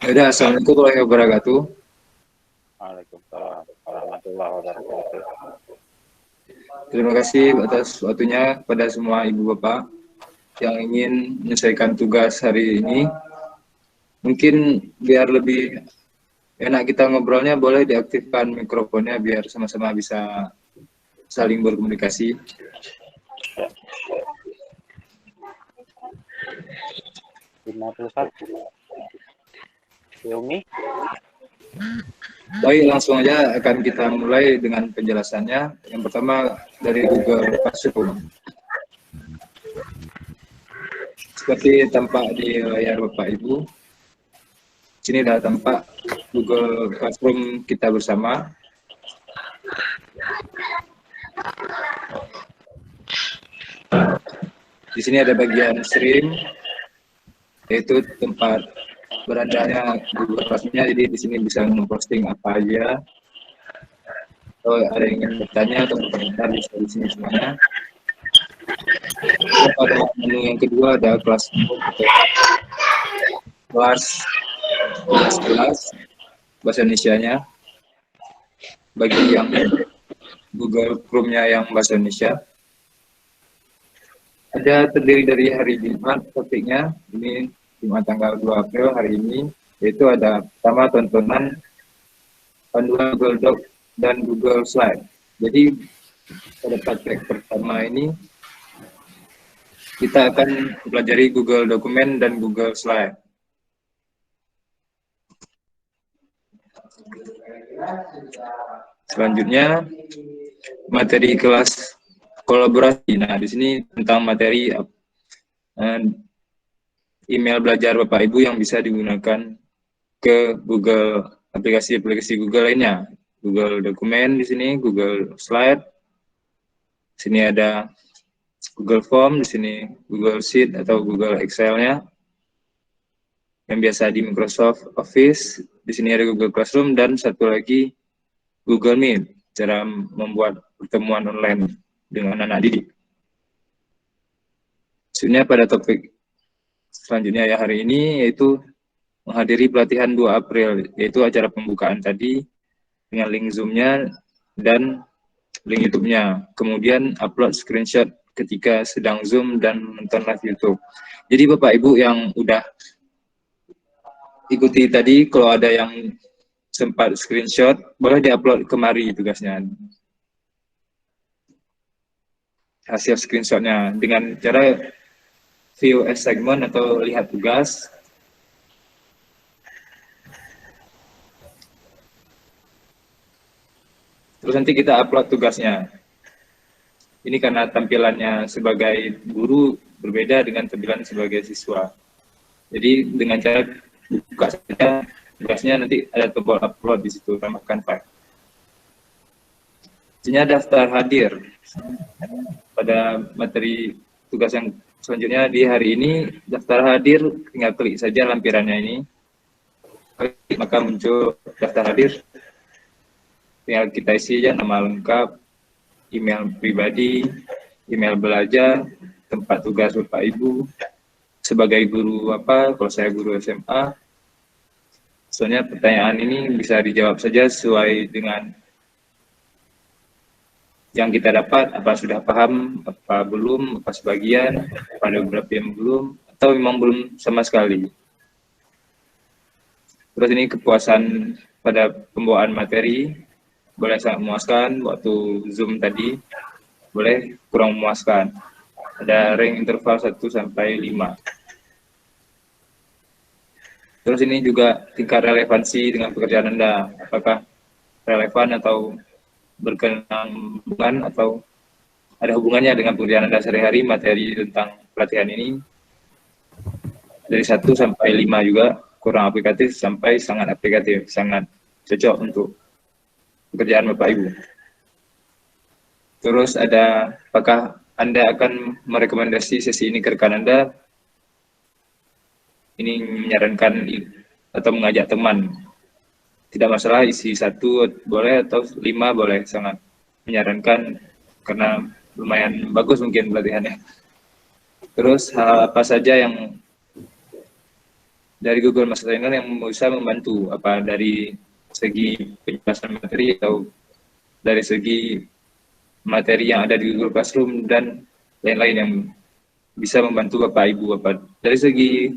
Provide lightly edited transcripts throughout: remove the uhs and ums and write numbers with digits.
Yaudah, assalamualaikum warahmatullahi wabarakatuh. Waalaikumsalam warahmatullahi wabarakatuh. Terima kasih atas waktunya kepada semua ibu bapak yang ingin menyelesaikan tugas hari ini. Mungkin biar lebih enak kita ngobrolnya, boleh diaktifkan mikrofonnya biar sama-sama bisa saling berkomunikasi. Yumi. Baik, langsung aja akan kita mulai dengan penjelasannya. Yang pertama dari Google Classroom. Seperti tampak di layar Bapak Ibu, sini adalah tampak Google Classroom kita bersama. Di sini ada bagian stream, yaitu tempat beradanya Google Classroom-nya. Jadi di sini bisa memposting apa aja. Atau ada yang ingin bertanya atau berkomentar bisa di sini semuanya. Pada menu yang kedua ada Classroom atau kelas bahasa Indonesianya. Bagi yang Google Chrome-nya yang bahasa Indonesia. Ada terdiri dari hari Jumat, topiknya ini Jumat tanggal 2 April hari ini, yaitu ada pertama tontonan, panduan Google Doc dan Google Slide. Jadi pada praktek pertama ini kita akan pelajari Google Dokumen dan Google Slide. Selanjutnya materi kelas kolaborasi. Nah, di sini tentang materi email belajar Bapak Ibu yang bisa digunakan ke Google, aplikasi-aplikasi Google lainnya. Google Dokumen di sini, Google Slide. Di sini ada Google Form, di sini Google Sheet atau Google Excel-nya. Yang biasa di Microsoft Office. Di sini ada Google Classroom dan satu lagi Google Meet, cara membuat pertemuan online dengan anak didik. Sebenarnya pada topik selanjutnya ya hari ini yaitu menghadiri pelatihan 2 April, yaitu acara pembukaan tadi dengan link Zoom-nya dan link YouTube-nya. Kemudian upload screenshot ketika sedang Zoom dan menonton live YouTube. Jadi Bapak Ibu yang udah ikuti tadi, kalau ada yang sempat screenshot, boleh diupload kemari tugasnya. Hasil screenshotnya dengan cara view assignment atau lihat tugas. Terus nanti kita upload tugasnya. Ini karena tampilannya sebagai guru berbeda dengan tampilan sebagai siswa. Jadi dengan cara buka saja tugasnya, nanti ada tombol upload di situ, tambahkan file. Isinya daftar hadir. Pada materi tugas yang selanjutnya di hari ini, daftar hadir, tinggal klik saja lampirannya ini. Klik, maka muncul daftar hadir. Tinggal kita isi aja nama lengkap, email pribadi, email belajar, tempat tugas Bapak Ibu, sebagai guru apa, kalau saya guru SMA. Soalnya pertanyaan ini bisa dijawab saja sesuai dengan yang kita dapat, apa sudah paham, apa belum, apa sebagian, pada beberapa yang belum, atau memang belum sama sekali. Terus ini kepuasan pada pembawaan materi, boleh sangat memuaskan, waktu Zoom tadi, boleh kurang memuaskan. Ada rank interval 1 sampai 5. Terus ini juga tingkat relevansi dengan pekerjaan Anda, apakah relevan atau berkesinambungan atau ada hubungannya dengan pekerjaan Anda sehari-hari. Materi tentang pelatihan ini dari 1 sampai 5 juga, kurang aplikatif sampai sangat aplikatif, sangat cocok untuk pekerjaan Bapak Ibu. Terus ada, apakah Anda akan merekomendasi sesi ini ke rekan Anda? Ini menyarankan atau mengajak teman. Tidak masalah isi 1 boleh atau 5 boleh, sangat menyarankan karena lumayan bagus mungkin pelatihannya. Terus hal apa saja yang dari Google Master Trainer yang bisa membantu apa dari segi penjelasan materi atau dari segi materi yang ada di Google Classroom dan lain-lain yang bisa membantu Bapak Ibu apa dari segi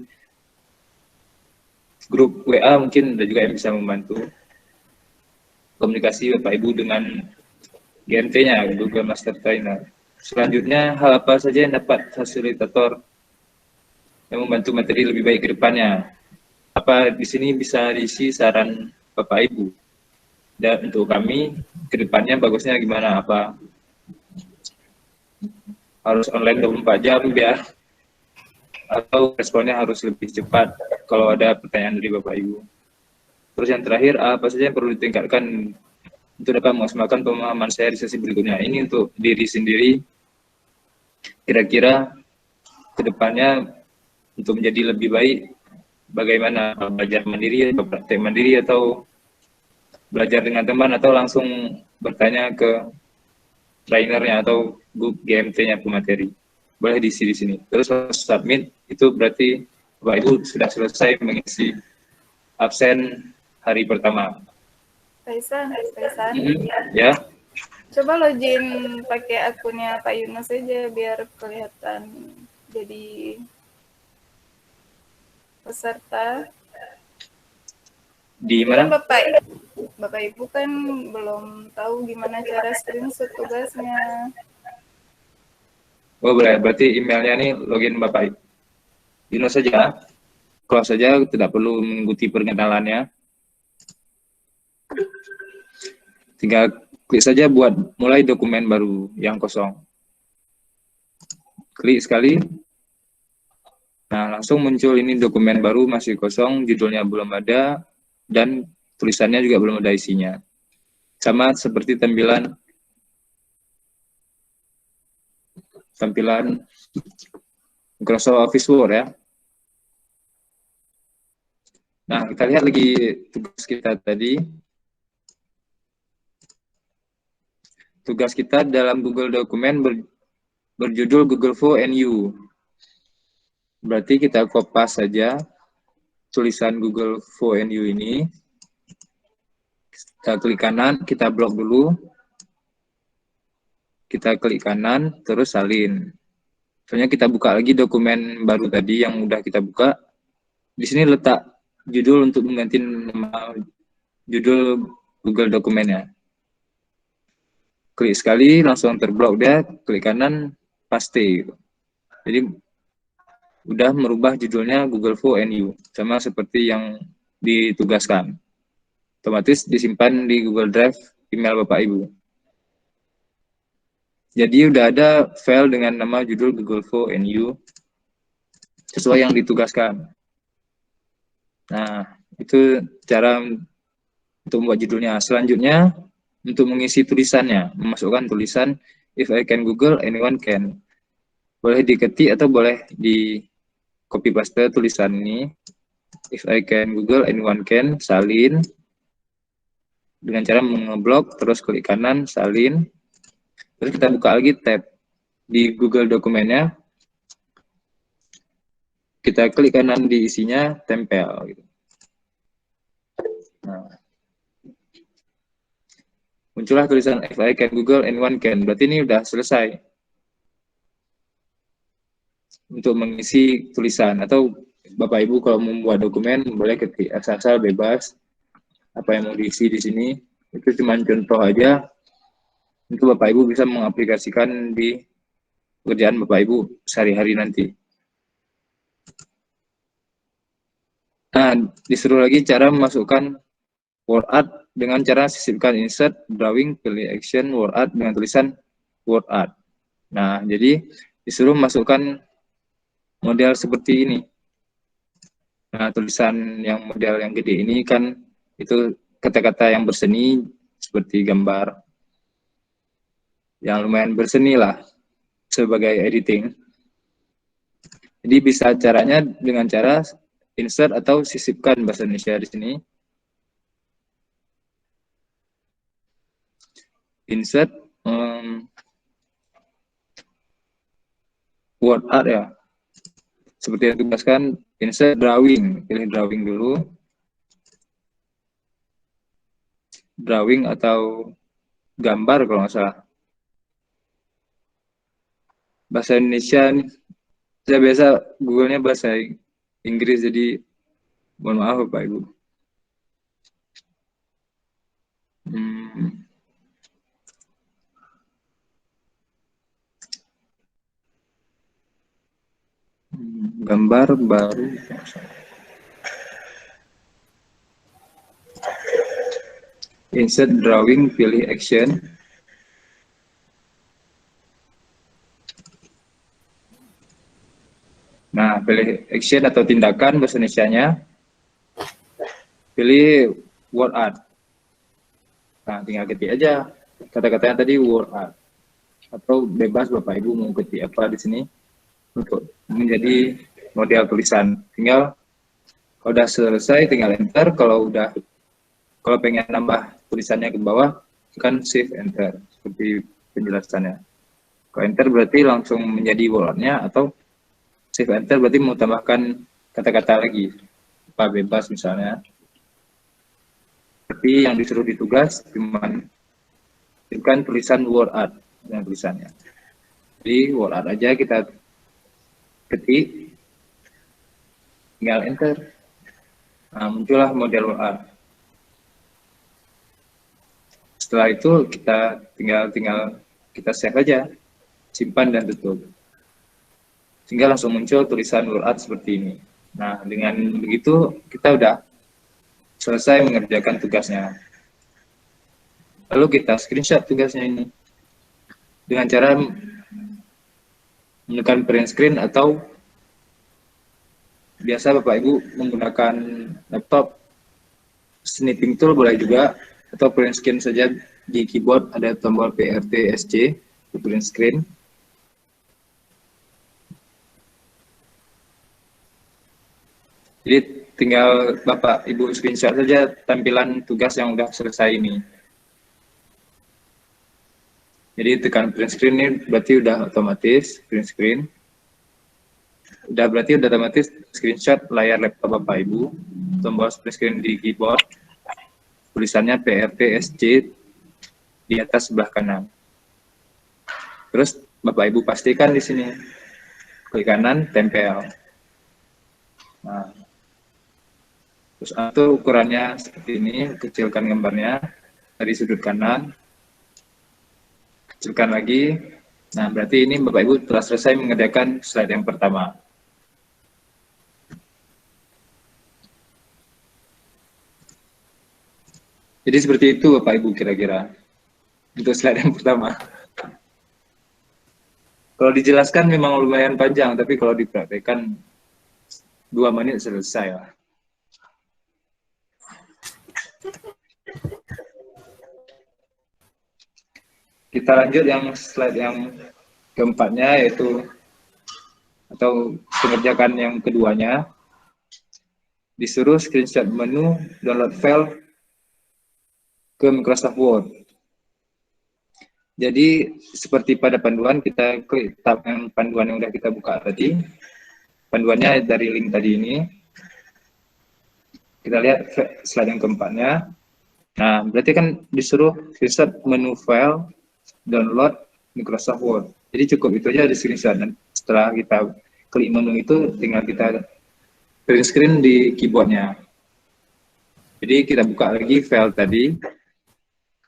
grup WA mungkin ada juga yang bisa membantu komunikasi Bapak Ibu dengan GMT-nya Google Master Trainer. Selanjutnya hal apa saja yang dapat fasilitator yang membantu materi lebih baik ke depannya. Apa di sini bisa diisi saran Bapak Ibu. Dan untuk kami ke depannya bagusnya gimana? Apa harus online 24 jam biar atau responnya harus lebih cepat kalau ada pertanyaan dari Bapak Ibu. Terus yang terakhir apa saja yang perlu ditingkatkan untuk dapat memaksimalkan pemahaman saya di sesi berikutnya. Ini untuk diri sendiri kira-kira ke depannya untuk menjadi lebih baik bagaimana belajar mandiri atau praktek mandiri atau belajar dengan teman atau langsung bertanya ke trainernya atau GMT-nya pemateri. Boleh diisi di sini. Terus submit itu berarti Bapak Ibu sudah selesai mengisi absen hari pertama. Kaisan. Ya. Coba login pakai akunnya Pak Yunus aja biar kelihatan jadi peserta. Di Kan mana? Bapak Ibu kan belum tahu gimana cara screenshot tugasnya. Oh boleh, berarti emailnya nih login Bapak Yunus saja. Close saja, tidak perlu mengikuti perkenalannya. Tinggal klik saja buat mulai dokumen baru yang kosong. Klik sekali. Nah, langsung muncul ini dokumen baru masih kosong, judulnya belum ada, dan tulisannya juga belum ada isinya. Sama seperti tampilan Microsoft Office Word ya. Nah, kita lihat lagi tugas kita tadi. Tugas kita dalam Google Dokumen berjudul Google Fo NU. Berarti kita kopas saja tulisan Google Fo NU ini. Kita klik kanan, kita blok dulu. Kita klik kanan, terus salin. Soalnya kita buka lagi dokumen baru tadi yang udah kita buka. Di sini letak judul untuk mengganti nama judul Google Dokumennya. Klik sekali, langsung terblok dia, klik kanan, paste. Jadi, udah merubah judulnya Google Fo NU, sama seperti yang ditugaskan. Otomatis disimpan di Google Drive email Bapak Ibu. Jadi udah ada file dengan nama judul Google Fo NU sesuai yang ditugaskan. Nah, itu cara untuk membuat judulnya. Selanjutnya, untuk mengisi tulisannya, memasukkan tulisan if I can Google, anyone can. Boleh diketik atau boleh di copy paste tulisan ini. If I can Google, anyone can, salin. Dengan cara mengeblok, terus klik kanan, salin. Terus kita buka lagi tab di Google Dokumennya. Kita klik kanan di isinya, tempel. Nah, muncullah tulisan if I can Google, anyone can. Berarti ini udah selesai untuk mengisi tulisan. Atau Bapak Ibu kalau membuat dokumen boleh ketik asal-asal bebas apa yang mau diisi di sini. Itu cuma contoh aja untuk Bapak Ibu bisa mengaplikasikan di pekerjaan Bapak Ibu sehari-hari nanti. Nah, disuruh lagi cara memasukkan word art dengan cara sisipkan insert, drawing, pilih action, word art dengan tulisan word art. Nah, jadi disuruh masukkan model seperti ini. Nah, tulisan yang model yang gede ini kan itu kata-kata yang berseni seperti gambar. Yang lumayan berseni lah sebagai editing. Jadi bisa caranya dengan cara insert atau sisipkan bahasa Indonesia di sini. Insert word art ya. Seperti yang ditugaskan Insert drawing, pilih drawing dulu. Drawing atau gambar kalau nggak salah. Bahasa Indonesia nih, saya biasa Google-nya bahasa Inggris, jadi mohon maaf Bapak Ibu. Gambar baru. Insert drawing, pilih action. Nah, pilih action atau tindakan bahasa Indonesianya. Pilih word art. Nah, tinggal ketik aja kata-katanya tadi word art. Atau bebas Bapak Ibu mau ketik apa di sini untuk menjadi model tulisan. Tinggal kalau udah selesai tinggal enter. Kalau pengen nambah tulisannya ke bawah, kan shift enter seperti penjelasannya. Kalau enter berarti langsung menjadi word-nya, atau shift enter berarti mau tambahkan kata-kata lagi, apa bebas misalnya. Tapi yang disuruh di tugas cuman tulisan word art dengan tulisannya. Jadi word art aja kita ketik, tinggal enter. Nah, muncullah model word art. Setelah itu kita tinggal kita save aja, simpan dan tutup. Sehingga langsung muncul tulisan word art seperti ini. Nah, dengan begitu kita udah selesai mengerjakan tugasnya. Lalu kita screenshot tugasnya ini dengan cara menekan print screen, atau biasa Bapak Ibu menggunakan laptop, snipping tool boleh juga, atau print screen saja. Di keyboard ada tombol PRT SC, print screen. Jadi tinggal Bapak Ibu screenshot saja tampilan tugas yang udah selesai ini. Jadi tekan print screen ini berarti udah otomatis print screen. Berarti udah otomatis screenshot layar laptop Bapak Ibu. Tombol print screen di keyboard. Tulisannya PRT SC di atas sebelah kanan. Terus Bapak Ibu pastikan di sini. Klik kanan, tempel. Nah, terus atur ukurannya seperti ini, kecilkan gambarnya dari sudut kanan, kecilkan lagi. Nah, berarti ini Bapak Ibu telah selesai mengerjakan slide yang pertama. Jadi seperti itu Bapak Ibu kira-kira untuk slide yang pertama. Kalau dijelaskan memang lumayan panjang, tapi kalau dipraktekkan 2 menit selesai lah. Kita lanjut yang slide yang keempatnya, yaitu atau mengerjakan yang keduanya. Disuruh screenshot menu download file ke Microsoft Word. Jadi seperti pada panduan, kita klik tab yang panduan yang sudah kita buka tadi. Panduannya dari link tadi ini. Kita lihat slide yang keempatnya. Nah, berarti kan disuruh screenshot menu file download Microsoft Word. Jadi cukup itu aja di screenshot, dan setelah kita klik menu itu tinggal kita print screen di keyboardnya. Jadi kita buka lagi file tadi,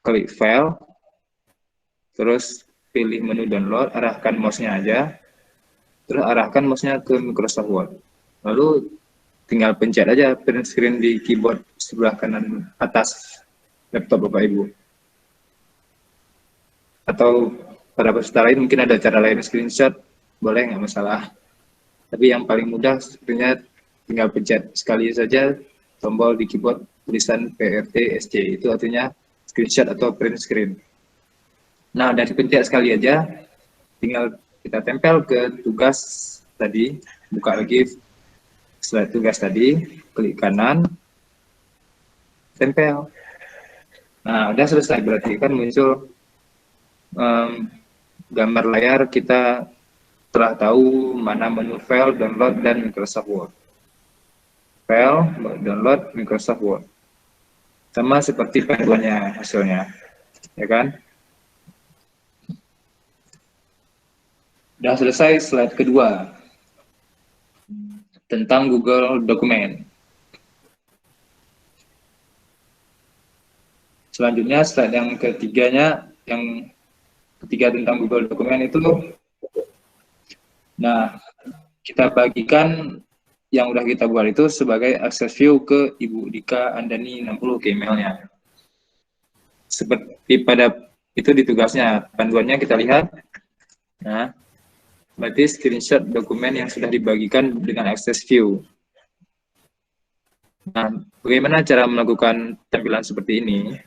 klik file, terus pilih menu download, arahkan mouse-nya aja, terus arahkan mouse-nya ke Microsoft Word. Lalu tinggal pencet aja print screen di keyboard sebelah kanan atas laptop Bapak Ibu. Atau pada peserta lain mungkin ada cara lain screenshot, boleh, nggak masalah. Tapi yang paling mudah sebenarnya tinggal pencet sekali saja tombol di keyboard tulisan PRT SC, itu artinya screenshot atau print screen. Nah, dari pencet sekali aja, tinggal kita tempel ke tugas tadi, buka lagi slide tugas tadi, klik kanan, tempel. Nah, udah selesai, berarti kan muncul gambar layar, kita telah tahu mana menu file, download, dan Microsoft Word. file, download Microsoft Word. Sama seperti panduannya hasilnya, ya kan? Udah selesai slide kedua tentang Google Dokumen. Selanjutnya slide yang ketiganya, yang ketiga tentang Google Dokumen itu, nah kita bagikan yang udah kita buat itu sebagai akses view ke Ibu Dika Andani 60 ke emailnya. Seperti pada itu di tugasnya, panduannya kita lihat. Nah, berarti screenshot dokumen yang sudah dibagikan dengan akses view. Nah, bagaimana cara melakukan tampilan seperti ini?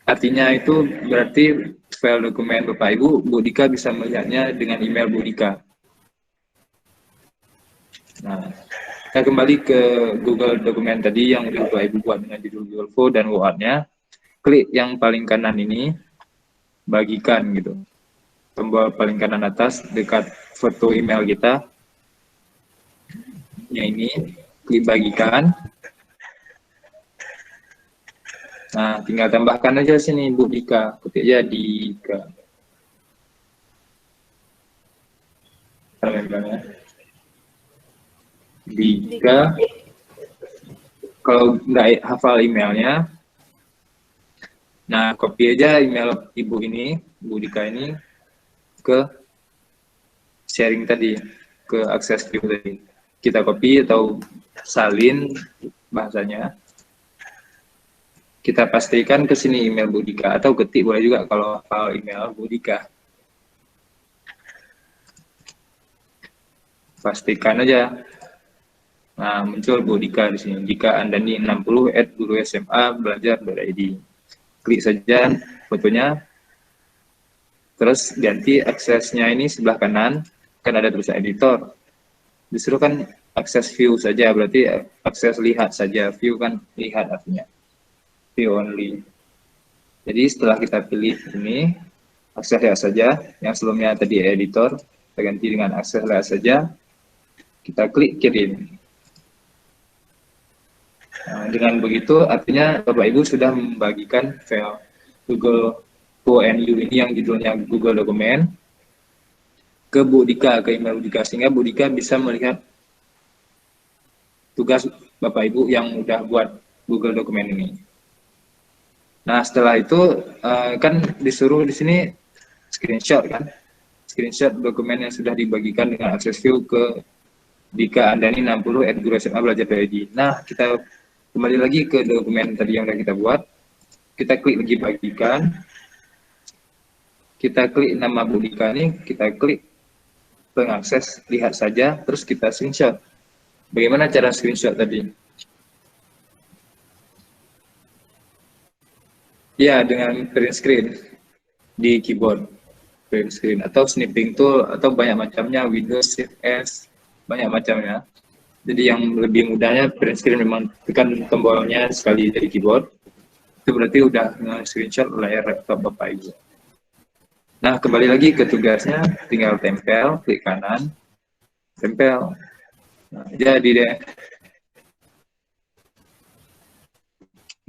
Artinya itu berarti file dokumen Bapak Ibu, Bu Dika bisa melihatnya dengan email Bu Dika. Nah, kita kembali ke Google Dokumen tadi yang udah Bapak Ibu buat dengan judul Google Form dan Word-nya. Klik yang paling kanan ini, bagikan gitu. Tombol paling kanan atas dekat foto email kita. Yang ini, klik bagikan. Nah, tinggal tambahkan aja sini Bu Dika, ketik aja Dika. Dika. Kalau nggak hafal emailnya, nah copy aja email Ibu ini, Bu Dika ini, ke sharing tadi, ke akses view tadi. Kita copy atau salin bahasanya. Kita pastikan ke sini email Bu Dika, atau ketik boleh juga kalau hafal email Bu Dika. Pastikan aja. Nah, muncul Bu Dika di sini. Dika Andani 60 @gurusma-belajar.id. Klik saja fotonya. Terus ganti aksesnya ini sebelah kanan, kan ada tulisan editor. Disuruh kan akses view saja, berarti akses lihat saja. View kan lihat artinya. View only. Jadi setelah kita pilih ini, akses lihat saja, yang sebelumnya tadi editor, kita ganti dengan akses lihat saja. Kita klik kirim. Nah, dengan begitu artinya Bapak Ibu sudah membagikan file Google ONU ini yang judulnya Google Dokumen ke Bu Dika, ke email Bu Dika, sehingga Bu Dika bisa melihat tugas Bapak Ibu yang udah buat Google Dokumen ini. Nah, setelah itu kan disuruh di sini screenshot kan, screenshot dokumen yang sudah dibagikan dengan akses view ke Dika Andani 60 @gurusma-belajar.id. Nah, kita kembali lagi ke dokumen tadi yang sudah kita buat. Kita klik lagi bagikan. Kita klik nama Bu Dika ini, kita klik pengakses lihat saja, terus kita screenshot. Bagaimana cara screenshot tadi? Ya, dengan print screen di keyboard. Print screen atau snipping tool atau banyak macamnya, Windows, Shift S, banyak macamnya. Jadi yang lebih mudahnya print screen, memang tekan tombolnya sekali dari keyboard. Itu berarti udah nge-screenshot layar laptop Bapak Ibu. Nah, kembali lagi ke tugasnya, tinggal tempel, klik kanan, tempel. Nah, jadi deh.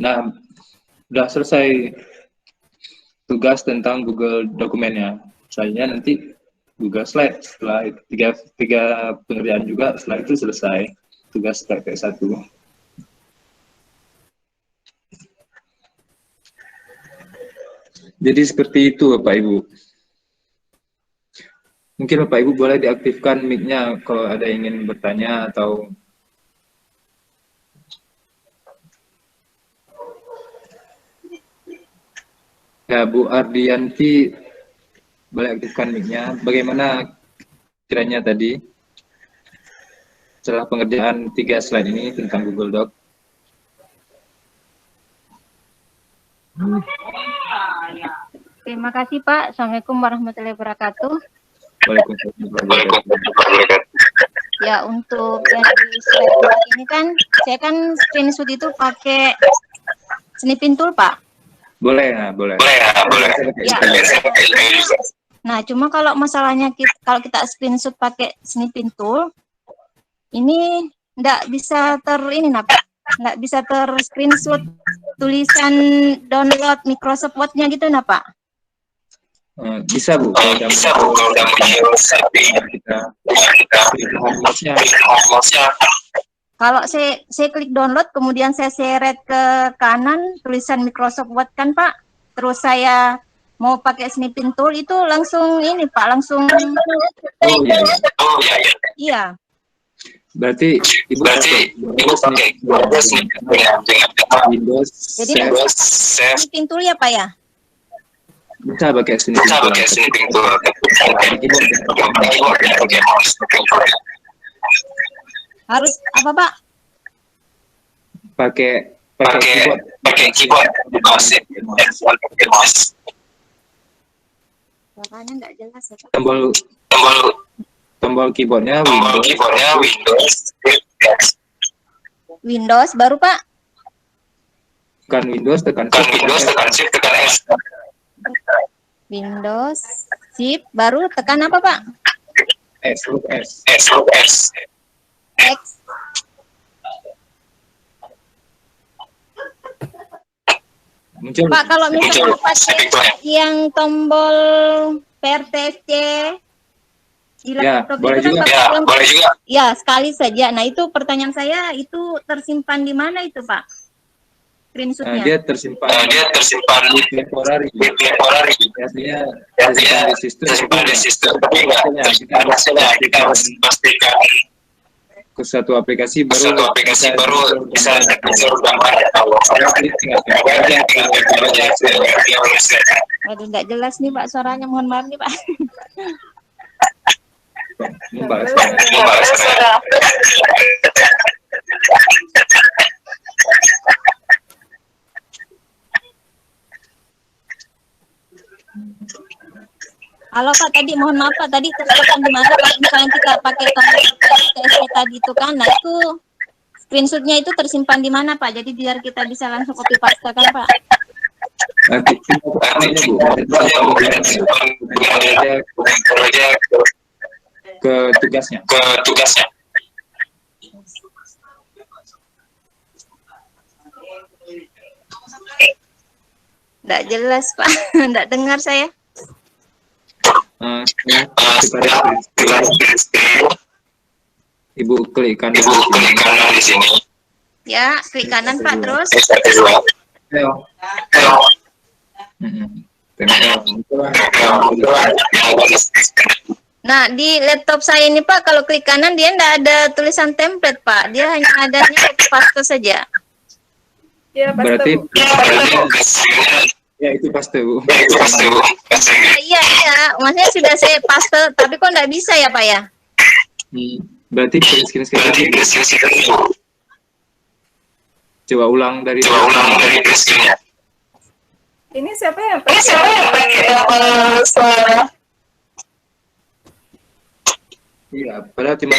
Nah, udah selesai tugas tentang Google Dokumennya. Selanjutnya nanti Google Slide. Setelah tiga pengerjaan juga, setelah itu selesai tugas praktek 1. Jadi seperti itu Bapak Ibu. Mungkin Bapak Ibu boleh diaktifkan mic-nya kalau ada yang ingin bertanya atau ya, Bu Ardianti boleh aktifkan mic-nya. Bagaimana kiranya tadi setelah pengerjaan 3 slide ini tentang Google Doc? Terima kasih Pak. Assalamualaikum warahmatullahi wabarakatuh. Waalaikumsalam warahmatullahi wabarakatuh. Ya, untuk yang di slide ini kan, saya kan screenshot itu pakai snipping tool Pak. Boleh, nah, boleh. Ya. Nah, cuma kalau masalahnya kalau kita screenshot pakai snipping tool, ini nggak bisa ini Pak. Nggak bisa screenshot tulisan download Microsoft Word-nya gitu Pak. Bisa Bu, kalau udah kita kalau saya klik download, kemudian saya seret ke kanan tulisan Microsoft Word kan Pak, terus saya mau pakai snipping tool itu langsung ini Pak, langsung iya. Berarti ibu pakai Windows. Jadi snipping tool ya Pak ya? Bisa pakai snipping tool. Harus apa Pak? Pakai keyboard. Suaranya nggak jelas ya Pak. Tombol keyboardnya Windows baru Pak? Bukan Windows, tekan Shift, tekan S. Windows, Shift, baru tekan apa Pak? S. X. Muncul. Pak, kalau misalnya pakai yang tombol VRTC di Ya, laptop boleh itu kan juga. pakai yang- Boleh juga. Ya, sekali saja. Nah, itu pertanyaan saya, itu tersimpan di mana itu, Pak? Screenshotnya. Dia tersimpan di temporary. Biasanya tersimpan di sistem. Tapi hasilnya kita harus pastikan ke satu aplikasi baru bisa gambar. Waduh, nggak jelas nih, Pak. Suaranya mohon maaf nih, Pak. Membahas. Halo Pak, tadi mohon maaf Pak, tadi tersimpan di mana Pak? Misalnya kita pakai tombol VRTC tadi itu kan, nah itu screenshotnya itu tersimpan di mana Pak? Jadi biar kita bisa langsung copy paste kan Pak? Ke tugasnya. Nggak jelas Pak, nggak dengar saya. Ibu klik kanan di sini. Ya, klik kanan Pak, terus. Nah, di laptop saya ini Pak, kalau klik kanan dia nggak ada tulisan template Pak, dia hanya adanya copy paste saja. Ya, berarti Bu. ya itu paste Bu. Iya, maksudnya sudah saya paste, tapi kok nggak bisa ya Pak ya? Berarti screen coba ulang dari screen-nya. Ini siapa yang pakai suara? Iya, padahal cuma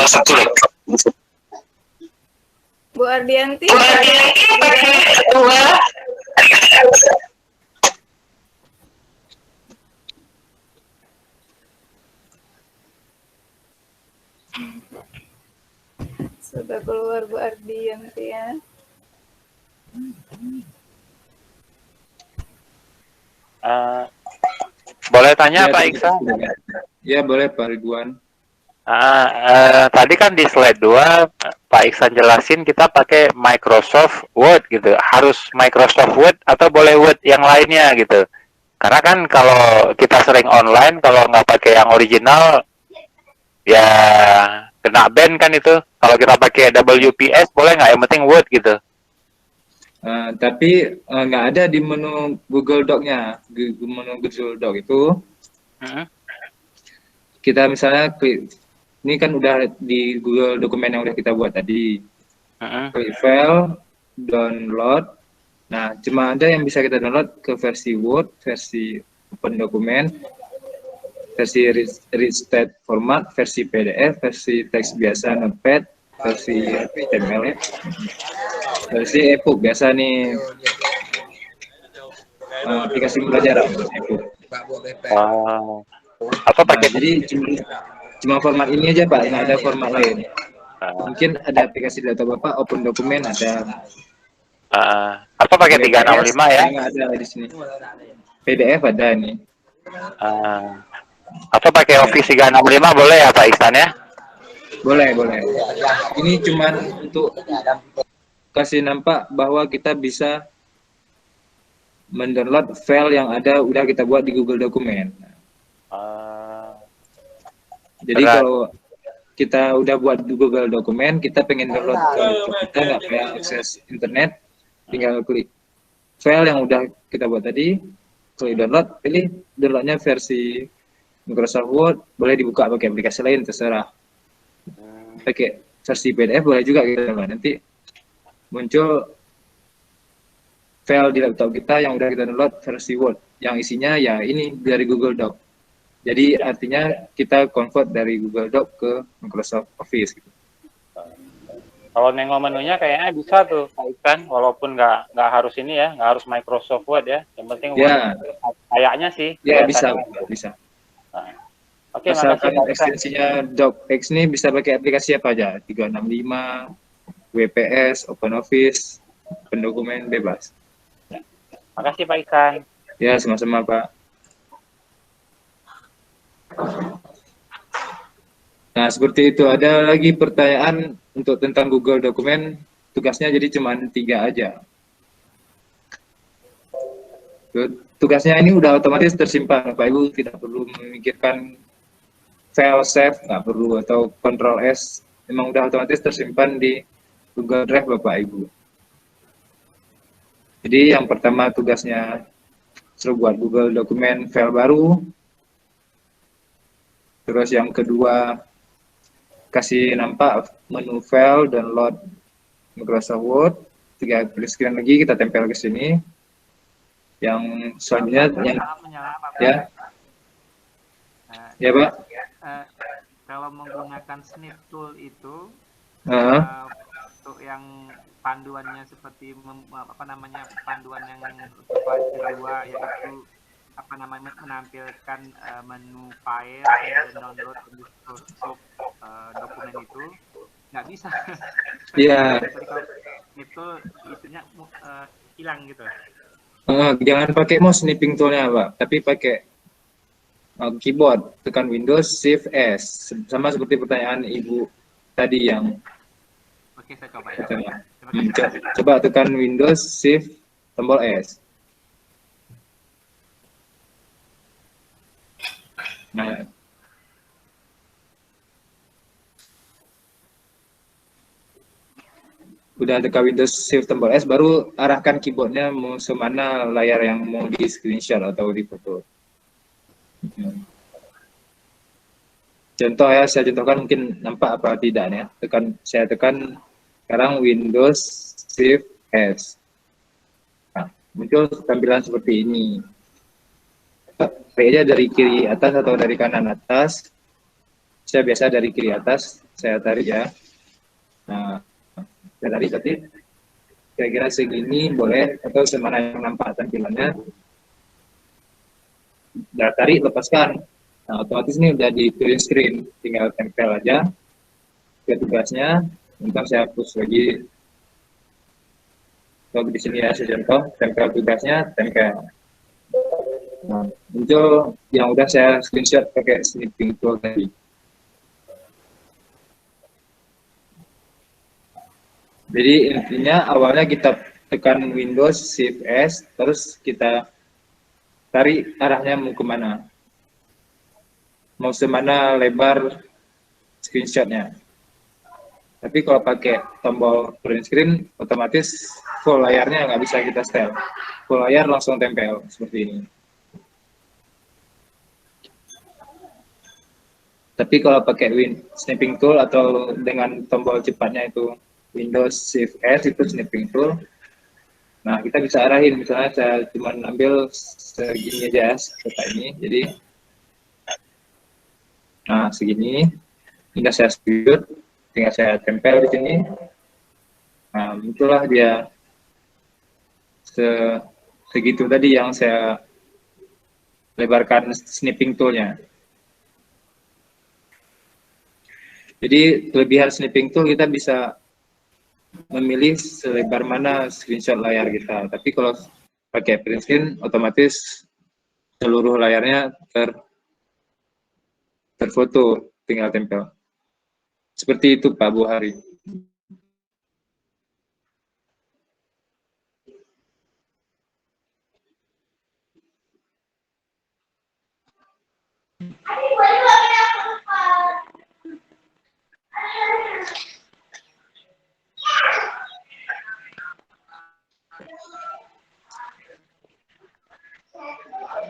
satu lah. Bu Ardianti. Sudah keluar Bu Ardianti ya. Boleh tanya Ya, Pak Iksan? Ya boleh Pak Ridwan. Tadi kan di slide 2 Pak Iksan jelasin kita pakai Microsoft Word gitu. Harus Microsoft Word atau boleh Word yang lainnya gitu. Karena kan kalau kita sering online, kalau nggak pakai yang original, ya kena ban kan itu. Kalau kita pakai WPS boleh nggak? Yang penting Word gitu. Tapi nggak ada di menu Google Doc-nya. Menu Google Doc itu kita misalnya klik, ini kan udah di Google dokumen yang udah kita buat tadi. Klik file, download. Nah, cuma ada yang bisa kita download ke versi Word, versi open dokumen, versi rich text format, versi PDF, versi teks biasa Notepad, versi HTML ya. Versi ebook biasa nih. Aplikasi pembelajaran ebook. Apa pakai? Jadi cuma format ini aja Pak, nggak ada format lain. Mungkin ada aplikasi data Bapak, Open Dokumen ada. Apa pakai WPS, 365 ya? nggak ada di sini. PDF ada nih. Apa pakai Office 365 boleh ya Pak Iksan ya? Boleh, boleh. Ini cuman untuk kasih nampak bahwa kita bisa mendownload file yang udah kita buat di Google Dokumen. Jadi kalau kita udah buat di Google Dokumen, kita pengen download kita nggak kayak akses internet, tinggal klik file yang udah kita buat tadi, klik download, pilih downloadnya versi Microsoft Word, boleh dibuka pakai aplikasi lain, terserah. Pakai versi PDF boleh juga gitu, nanti muncul file di laptop kita yang udah kita download versi Word, yang isinya ya ini dari Google Doc. Jadi artinya kita convert dari Google Doc ke Microsoft Office. Gitu. Kalau nengok menunya kayaknya bisa tuh Pak Iksan, walaupun nggak harus ini ya, nggak harus Microsoft Word ya. Yang penting ya. Word kayaknya sih. Ya bisa, bisa. Nah. Oke, asalkan ekstensinya DocX ini bisa pakai aplikasi apa aja, 365, WPS, OpenOffice, pendokumen bebas. Makasih Pak Iksan. Ya, sama-sama Pak. Nah, seperti itu. Ada lagi pertanyaan untuk tentang Google Dokumen, tugasnya jadi cuma 3 aja. Tugasnya ini udah otomatis tersimpan, Bapak Ibu tidak perlu memikirkan file save, nggak perlu, atau Ctrl S, memang udah otomatis tersimpan di Google Drive Bapak Ibu. Jadi yang pertama tugasnya suruh buat Google Dokumen file baru. Terus yang kedua, kasih nampak menu file, download Microsoft Word. 3 screen lagi kita tempel ke sini. Yang selanjutnya, ya Pak. Kalau menggunakan Snip Tool itu, untuk yang panduannya seperti panduan yang untuk kedua, yaitu menampilkan menu file dan download Microsoft dokumen itu nggak bisa. Iya. Itu isunya hilang gitu. Jangan pakai mouse snipping toolnya Pak, tapi pakai keyboard, tekan Windows Shift S, sama seperti pertanyaan Ibu tadi yang. Oke, saya coba ya. Coba tekan Windows Shift tombol S. Nah, udah tekan Windows Shift tombol S, baru arahkan keyboardnya mau semana layar yang mau di screenshot atau di foto. Contoh ya, saya contohkan mungkin nampak apa tidak ya. Saya tekan sekarang Windows Shift S. Nah, muncul tampilan seperti ini. Kayaknya dari kiri atas atau dari kanan atas. Saya biasa dari kiri atas, saya tarik ya. Nah, saya tarik tadi. Kira-kira segini boleh, atau semana yang nampak tampilannya. Udah tarik, lepaskan. Nah, otomatis ini udah di print screen, tinggal tempel aja ke tugasnya. Bentar saya hapus lagi. Kalau di sini ya, saya contoh, tempel tugasnya, tempel. Nah, muncul yang udah saya screenshot pakai snipping tool tadi. Jadi intinya awalnya kita tekan Windows Shift S, terus kita tarik arahnya mau kemana, mau semana lebar screenshotnya. Tapi kalau pakai tombol print screen, otomatis full layarnya nggak bisa kita setel. Full layar langsung tempel seperti ini. Tapi kalau pakai snipping tool atau dengan tombol cepatnya itu Windows Shift S, itu snipping tool. Nah, kita bisa arahin, misalnya saya cuma ambil segini aja, seperti ini. Jadi, nah segini, tinggal saya skip, tinggal saya tempel di sini. Nah, muncullah dia segitu tadi yang saya lebarkan snipping toolnya. Jadi kelebihan snipping tool kita bisa memilih selebar mana screenshot layar kita. Tapi kalau pakai print screen otomatis seluruh layarnya terfoto, tinggal tempel. Seperti itu Pak Bu Hari.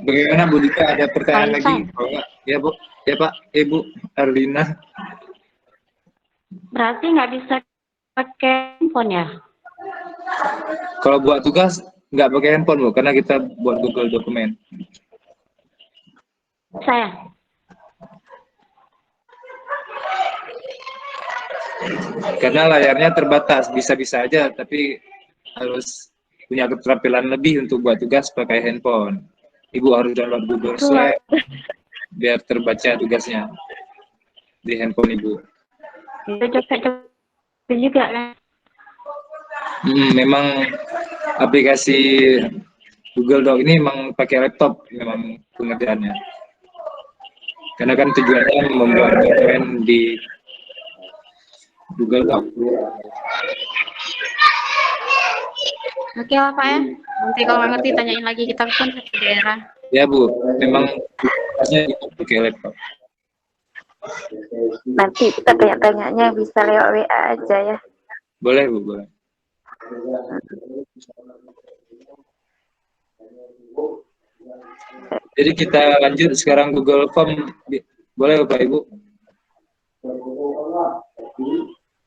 Bagaimana Bu Dika, ada pertanyaan lagi? Oh, ya Bu, ya Pak, Ibu Arlina. Berarti nggak bisa pakai handphone ya? Kalau buat tugas nggak pakai handphone Bu, karena kita buat Google dokumen. Saya. Karena layarnya terbatas, bisa-bisa aja, tapi harus punya keterampilan lebih untuk buat tugas pakai handphone. Ibu harus download Google Slide biar terbaca tugasnya di handphone Ibu. Itu capek juga kan? Memang aplikasi Google Doc ini memang pakai laptop memang pengerjaannya. Karena kan tujuannya membuat dokumen di Google Doc. Oke lah Pak ya. Nanti kalau nggak ngerti tanyain lagi, kita pun ke daerah. Ya Bu, memang tugasnya pakai laptop. Nanti kita tanya-tanyanya bisa lewat WA aja ya. Boleh Bu, boleh. Jadi kita lanjut sekarang Google Form, boleh Bapak Ibu?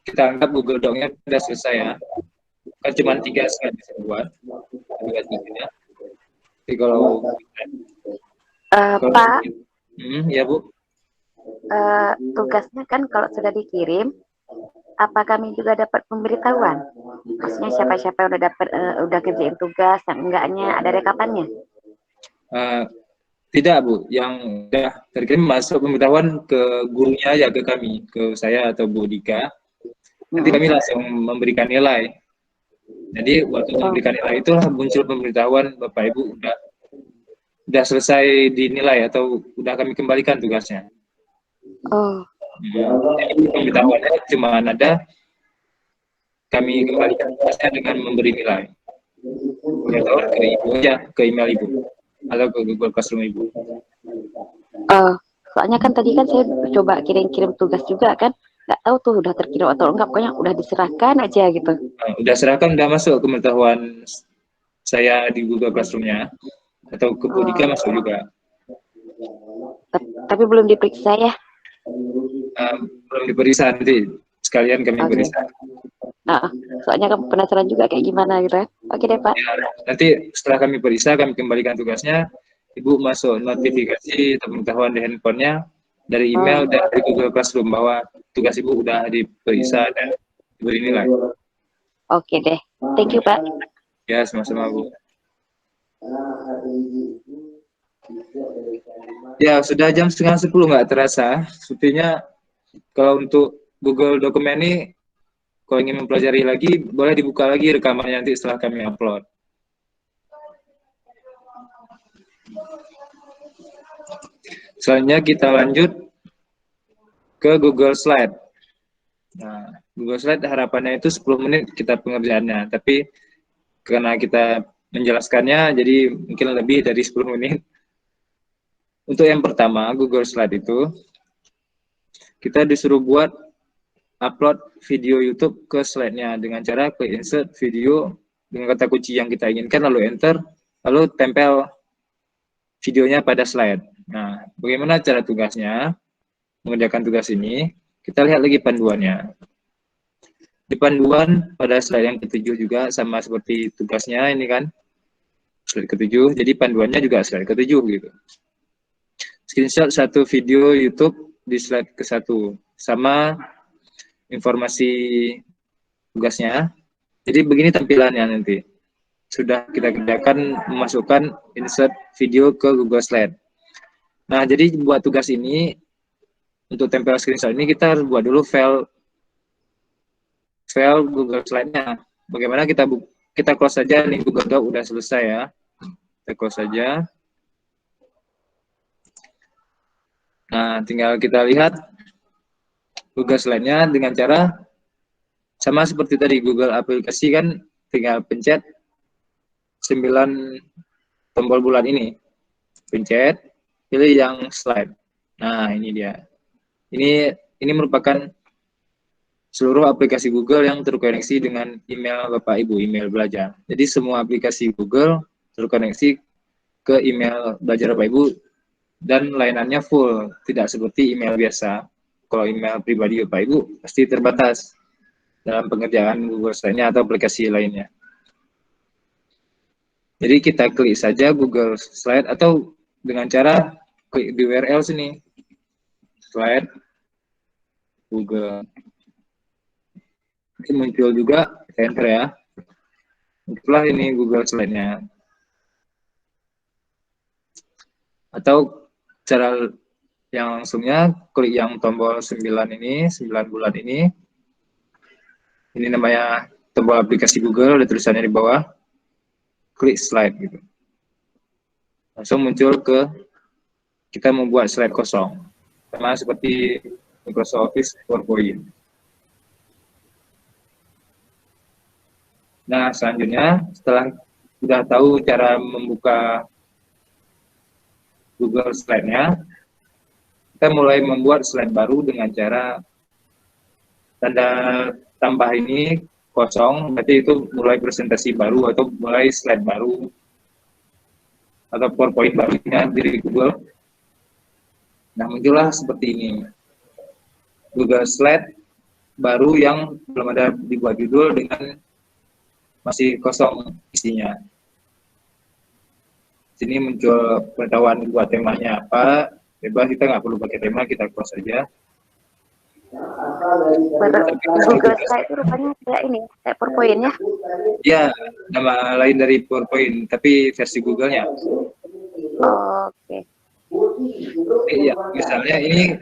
Kita anggap Google Doc-nya sudah selesai ya. Kan cuma 3 slide bisa buat. Jadi kalau Pak, ya Bu. tugasnya kan kalau sudah dikirim, apa kami juga dapat pemberitahuan? Maksudnya siapa-siapa yang udah kerjain tugas, yang enggaknya ada rekapannya? Tidak Bu, yang sudah terkirim masuk pemberitahuan ke gurunya aja, ke kami, ke saya atau Bu Dika. Nanti kami langsung memberikan nilai. Jadi waktu memberikan nilai itulah muncul pemberitahuan Bapak Ibu udah selesai dinilai atau udah kami kembalikan tugasnya. Oh. Jadi pemberitahuannya cuma ada kami kembalikan tugasnya dengan memberi nilai. Pemberitahuan ke Ibu aja, ke email Ibu atau ke Google Classroom Ibu. Soalnya kan tadi kan saya coba kirim-kirim tugas juga kan, nggak tahu tuh udah terkirim atau enggak, pokoknya udah diserahkan aja gitu. Udah serahkan, udah masuk pemberitahuan saya di Google Classroom-nya atau ke Bu Dika masuk juga. Tapi belum diperiksa ya? Belum diperiksa, nanti sekalian kami periksa. Soalnya kan penasaran juga kayak gimana gitu ya. Oke deh Pak. Ya, nanti setelah kami periksa, kami kembalikan tugasnya, Ibu masuk notifikasi atau pengetahuan di handphonenya dari email dan dari Google Classroom bahwa tugas Ibu udah diperiksa dan diberi nilai. Oke deh, thank you Pak. Ya, sama-sama Bu. Ya, sudah jam 9:30 nggak terasa. Sepertinya kalau untuk Google Dokumen ini, kalau ingin mempelajari lagi, boleh dibuka lagi rekamannya nanti setelah kami upload. Selanjutnya kita lanjut ke Google Slide. Nah, Google Slide harapannya itu 10 menit kita pengerjaannya, tapi karena kita menjelaskannya, jadi mungkin lebih dari 10 menit. Untuk yang pertama, Google Slide itu, kita disuruh buat upload video YouTube ke slide-nya dengan cara klik insert video dengan kata kunci yang kita inginkan, lalu enter, lalu tempel videonya pada slide. Nah, bagaimana cara tugasnya? Mengerjakan tugas ini, kita lihat lagi panduannya. Di panduan pada slide yang ke-7 juga sama seperti tugasnya ini kan, slide ke-7, jadi panduannya juga slide ke-7 gitu. Screenshot satu video YouTube di slide ke-1, sama informasi tugasnya. Jadi begini tampilannya nanti. Sudah kita kerjakan memasukkan insert video ke Google Slide. Nah, jadi buat tugas ini untuk tempel screenshot ini kita harus buat dulu file Google Slide-nya. Bagaimana kita close saja nih Google Doc udah selesai ya. Kita close saja. Nah, tinggal kita lihat Google Slide-nya dengan cara sama seperti tadi Google aplikasi kan tinggal pencet 9 tombol bulat ini. Pencet, pilih yang slide. Nah, ini dia. Ini merupakan seluruh aplikasi Google yang terkoneksi dengan email Bapak Ibu, email belajar. Jadi semua aplikasi Google terkoneksi ke email belajar Bapak Ibu dan layanannya full, tidak seperti email biasa. Kalau email pribadi Bapak Ibu pasti terbatas dalam pengerjaan Google Slide-nya atau aplikasi lainnya. Jadi kita klik saja Google Slide atau dengan cara klik di URL sini. Slide Google. Ini muncul juga, enter ya. Itulah ini Google Slide-nya. Atau cara yang langsungnya, klik yang tombol 9 ini, 9 bulan ini. Ini namanya tombol aplikasi Google, ada tulisannya di bawah. Klik slide gitu. Langsung muncul ke kita membuat slide kosong. Sama seperti Microsoft Office PowerPoint. Nah, selanjutnya setelah sudah tahu cara membuka Google Slide-nya, kita mulai membuat slide baru dengan cara tanda tambah ini kosong, berarti itu mulai presentasi baru atau mulai slide baru atau PowerPoint barunya di Google. Nah, muncullah seperti ini. Google Slide baru yang belum ada dibuat judul dengan masih kosong isinya. Sini muncul pengetahuan buat temanya apa. Bebas, kita nggak perlu pakai tema, kita close saja. Google Slide itu rupanya kayak ini, kayak PowerPoint ya? Ya, nama lain dari PowerPoint, tapi versi Google-nya. Oke. Iya, misalnya ini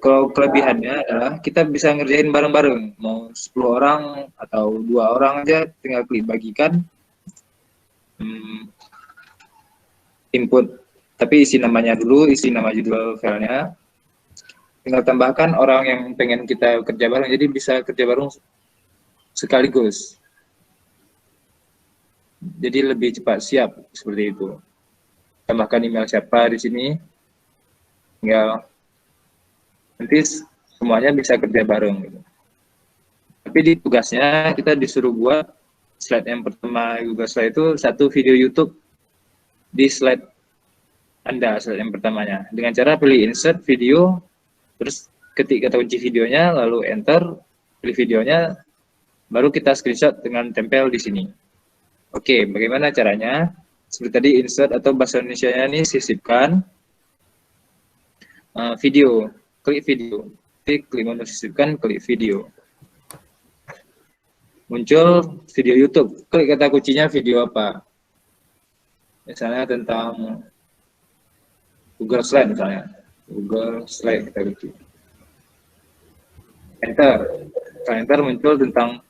kalau kelebihannya adalah kita bisa ngerjain bareng-bareng, mau 10 orang atau 2 orang aja, tinggal klik bagikan, input, tapi isi namanya dulu, isi nama judul filenya, tinggal tambahkan orang yang pengen kita kerja bareng, jadi bisa kerja bareng sekaligus. Jadi lebih cepat siap seperti itu. Tambahkan email siapa di sini, tinggal nanti semuanya bisa kerja bareng gitu. Tapi di tugasnya kita disuruh buat slide yang pertama Google Slide itu satu video YouTube di slide Anda, slide yang pertamanya. Dengan cara pilih insert video, terus ketik kata kunci videonya, lalu enter, pilih videonya, baru kita screenshot dengan tempel di sini. Oke, bagaimana caranya? Seperti tadi insert atau bahasa Indonesianya ini sisipkan video. Klik video, klik menu sisipkan, klik video. Muncul video YouTube, klik kata kuncinya video apa. Misalnya tentang Google Slide misalnya. Google Slide kita ketik. Enter. Setelah enter muncul tentang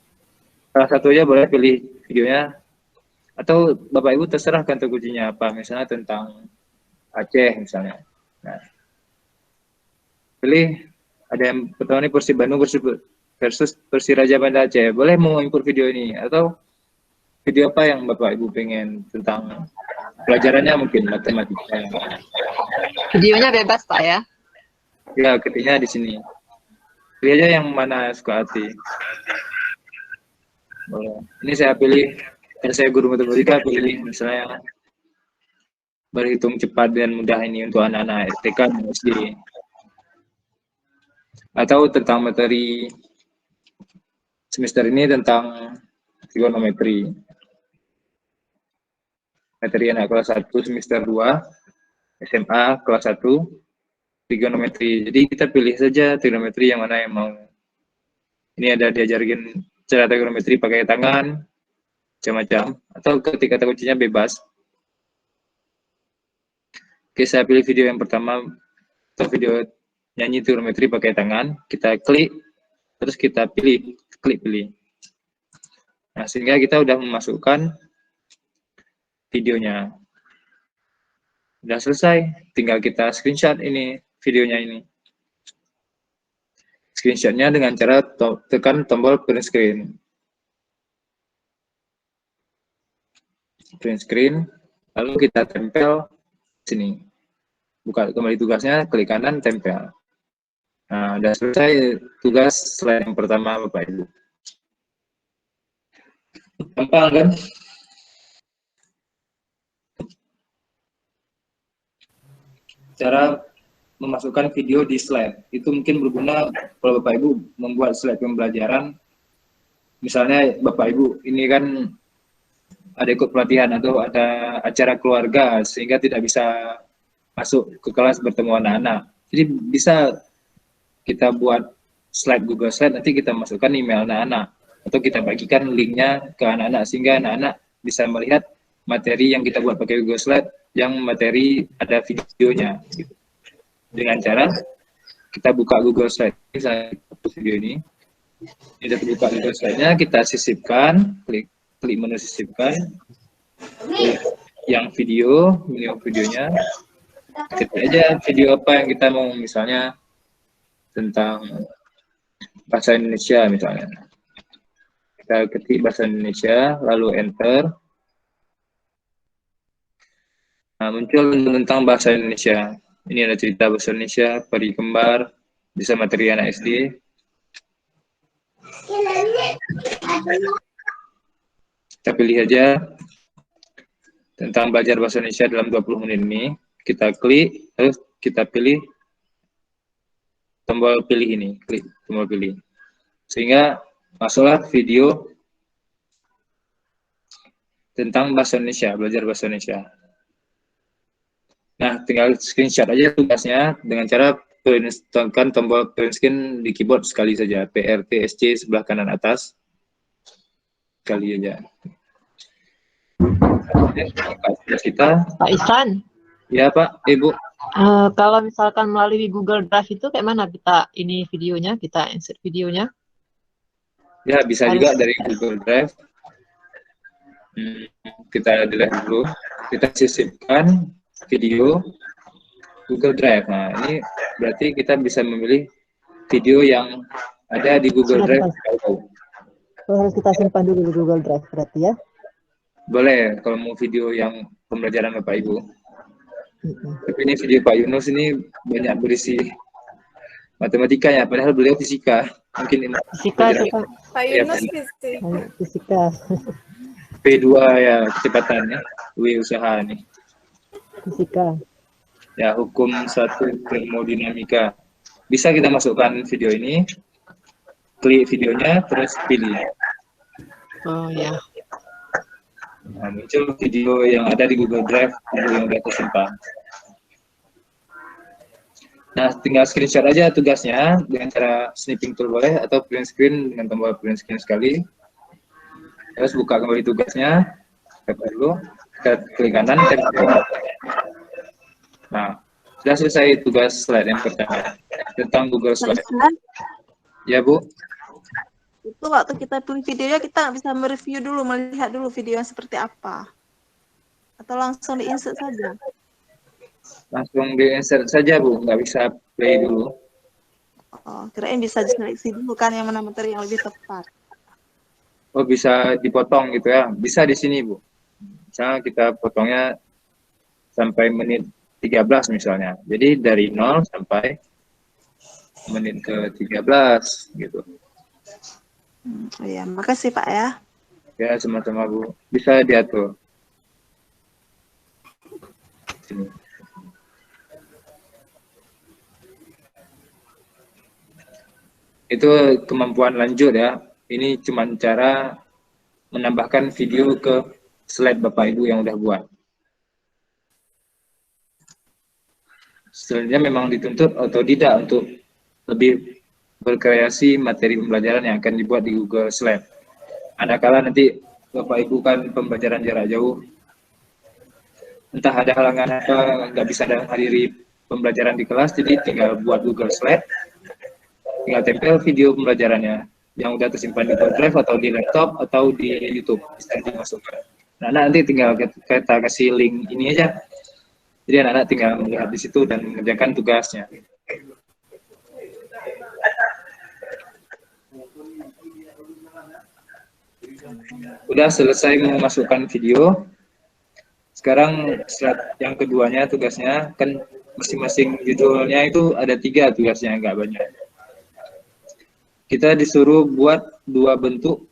salah satunya, boleh pilih videonya. Atau Bapak Ibu terserah kata kuncinya apa, misalnya tentang Aceh misalnya. Nah, pilih ada yang pertama ini Persib Bandung versus Persiraja Banda Aceh. Boleh mau import video ini atau video apa yang Bapak Ibu pengen tentang pelajarannya, mungkin matematika. Videonya bebas Pak ya? Ya, ketiknya di sini. Pilih aja yang mana suka hati. Boleh. Ini saya pilih, saya guru matematika, pilih misalnya berhitung cepat dan mudah ini untuk anak-anak TK dan SD. Atau tentang materi semester ini tentang trigonometri. Materi anak kelas 1 semester 2, SMA kelas 1, trigonometri. Jadi kita pilih saja trigonometri yang mana yang mau. Ini ada diajarin cara trigonometri pakai tangan, macam-macam. Atau ketik kata kuncinya bebas. Oke, saya pilih video yang pertama, atau video nyanyi trigonometri pakai tangan, kita klik, terus kita pilih, klik pilih. Nah, sehingga kita udah memasukkan videonya. Udah selesai, tinggal kita screenshot ini, videonya ini. Screenshotnya dengan cara tekan tombol print screen. Print screen, lalu kita tempel sini. Buka kembali tugasnya, klik kanan, tempel. Nah, udah selesai tugas slide yang pertama, Bapak Ibu. Gampang kan? Cara memasukkan video di slide itu mungkin berguna kalau Bapak Ibu membuat slide pembelajaran. Misalnya Bapak Ibu ini kan ada ikut pelatihan atau ada acara keluarga sehingga tidak bisa masuk ke kelas bertemu anak-anak. Jadi bisa kita buat slide Google Slide, nanti kita masukkan email anak-anak atau kita bagikan linknya ke anak-anak sehingga anak-anak bisa melihat materi yang kita buat pakai Google Slide yang materi ada videonya gitu. Dengan cara kita buka Google Slide, misalnya video ini kita buka Google Slide-nya, kita sisipkan, klik menu sisipkan, klik yang menu videonya, ketik aja video apa yang kita mau, misalnya tentang bahasa Indonesia misalnya. Kita ketik bahasa Indonesia, lalu enter. Nah, muncul tentang bahasa Indonesia. Ini ada cerita bahasa Indonesia, peri kembar, bisa materi anak SD. Kita pilih aja tentang belajar bahasa Indonesia dalam 20 menit ini. Kita klik, terus kita pilih tombol pilih ini, klik tombol pilih. Sehingga masuklah video tentang bahasa Indonesia, belajar bahasa Indonesia. Nah, tinggal screenshot aja tugasnya dengan cara tekan tombol print screen di keyboard sekali saja, PRT/SC sebelah kanan atas. Sekali aja. Kita. Pak Ihsan. Ya, Pak, Ibu. Kalau misalkan melalui Google Drive itu kayak mana kita ini videonya, kita insert videonya? Ya, bisa juga dari Google Drive. Kita delete dulu. Kita sisipkan video Google Drive. Nah, ini berarti kita bisa memilih video yang ada di Google Drive. Harus kita simpan dulu di Google Drive berarti ya? Boleh, kalau mau video yang pembelajaran Bapak Ibu. Tapi ini video Pak Yunus ini banyak berisi matematika ya, padahal beliau fisika. Mungkin ini fisika itu Pak Yunus fisika. P2 ya kecepatannya, W usaha nih. Fisika. Ya, hukum 1 termodinamika. Bisa kita masukkan video ini, klik videonya, terus pilih. Oh ya. Nah, muncul video yang ada di Google Drive yang sudah tersimpan. Nah, tinggal screenshot aja tugasnya dengan cara snipping tool boleh, atau print screen dengan tombol print screen sekali. Terus buka kembali tugasnya, dulu, kita klik kanan, nah, sudah selesai tugas slide yang pertama tentang Google Slide. Ya, Bu. Itu waktu kita pilih videonya, kita bisa mereview dulu, melihat dulu videonya seperti apa. Atau langsung di-insert saja? Langsung di-insert saja, Bu. Nggak bisa play dulu. Oh, kirain bisa diseleksi dulu kan yang mana materi yang lebih tepat. Oh, bisa dipotong gitu ya. Bisa di sini, Bu. Misalnya kita potongnya sampai menit 13 misalnya. Jadi dari 0 sampai menit ke 13 gitu. Oh ya, makasih Pak ya. Ya, sama-sama Bu. Bisa diatur. Sini. Itu kemampuan lanjut ya. Ini cuma cara menambahkan video ke slide Bapak Ibu yang udah buat. Sebenarnya memang dituntut otodidak untuk lebih berkreasi materi pembelajaran yang akan dibuat di Google Slide. Adakala nanti Bapak Ibu kan pembelajaran jarak jauh, entah ada halangan apa, nggak bisa hadiri pembelajaran di kelas, jadi tinggal buat Google Slide, tinggal tempel video pembelajarannya yang udah tersimpan di Google Drive atau di laptop atau di YouTube, bisa dimasukkan. Nah, nanti tinggal kita kasih link ini aja, jadi anak-anak tinggal melihat di situ dan mengerjakan tugasnya. Udah selesai memasukkan video. Sekarang slide yang keduanya tugasnya kan masing-masing judulnya itu ada 3 tugasnya, nggak banyak. Kita disuruh buat 2 bentuk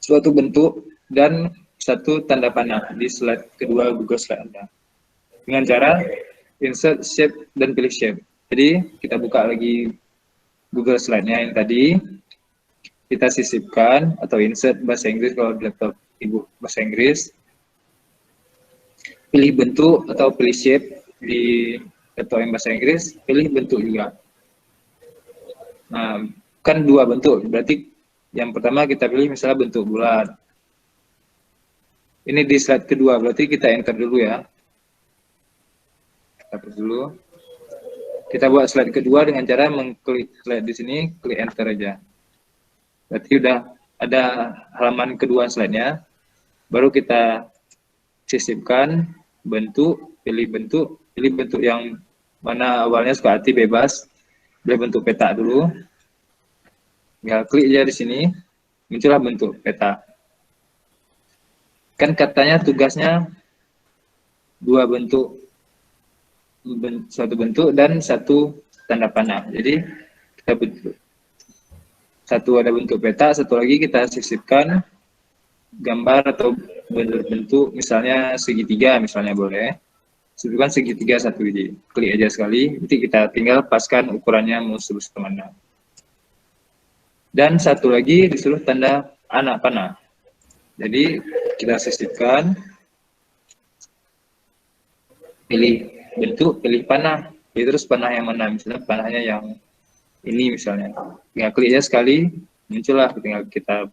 suatu bentuk dan 1 tanda panah di slide kedua Google Slide Anda dengan cara insert shape dan pilih shape. Jadi kita buka lagi Google Slide-nya yang tadi, kita sisipkan atau insert bahasa Inggris kalau di laptop Ibu bahasa Inggris, pilih bentuk atau pilih shape di laptop yang bahasa Inggris, pilih bentuk juga. Nah, kan 2 bentuk, berarti yang pertama kita pilih misalnya bentuk bulat. Ini di slide kedua, berarti kita enter dulu ya. Kita hapus dulu. Kita buat slide kedua dengan cara mengklik slide di sini, klik enter aja. Berarti udah ada halaman kedua slide-nya. Baru kita sisipkan bentuk, pilih bentuk yang mana awalnya suka hati bebas. Pilih bentuk peta dulu. Tinggal klik aja di sini, muncullah bentuk peta. Kan katanya tugasnya 2 bentuk, suatu bentuk dan 1 tanda panah. Jadi kita bentuk. 1 ada bentuk peta, 1 lagi kita sisipkan gambar atau bentuk misalnya segitiga misalnya boleh. Sisipkan segitiga 1 biji. Klik aja sekali, nanti kita tinggal paskan ukurannya mau seluruh kemana. Dan 1 lagi disuruh tanda anak panah. Jadi kita sisipkan, pilih bentuk, pilih panah. Jadi terus panah yang mana? Misalnya panahnya yang ini misalnya. Tinggal klik aja sekali, muncullah. Tinggal kita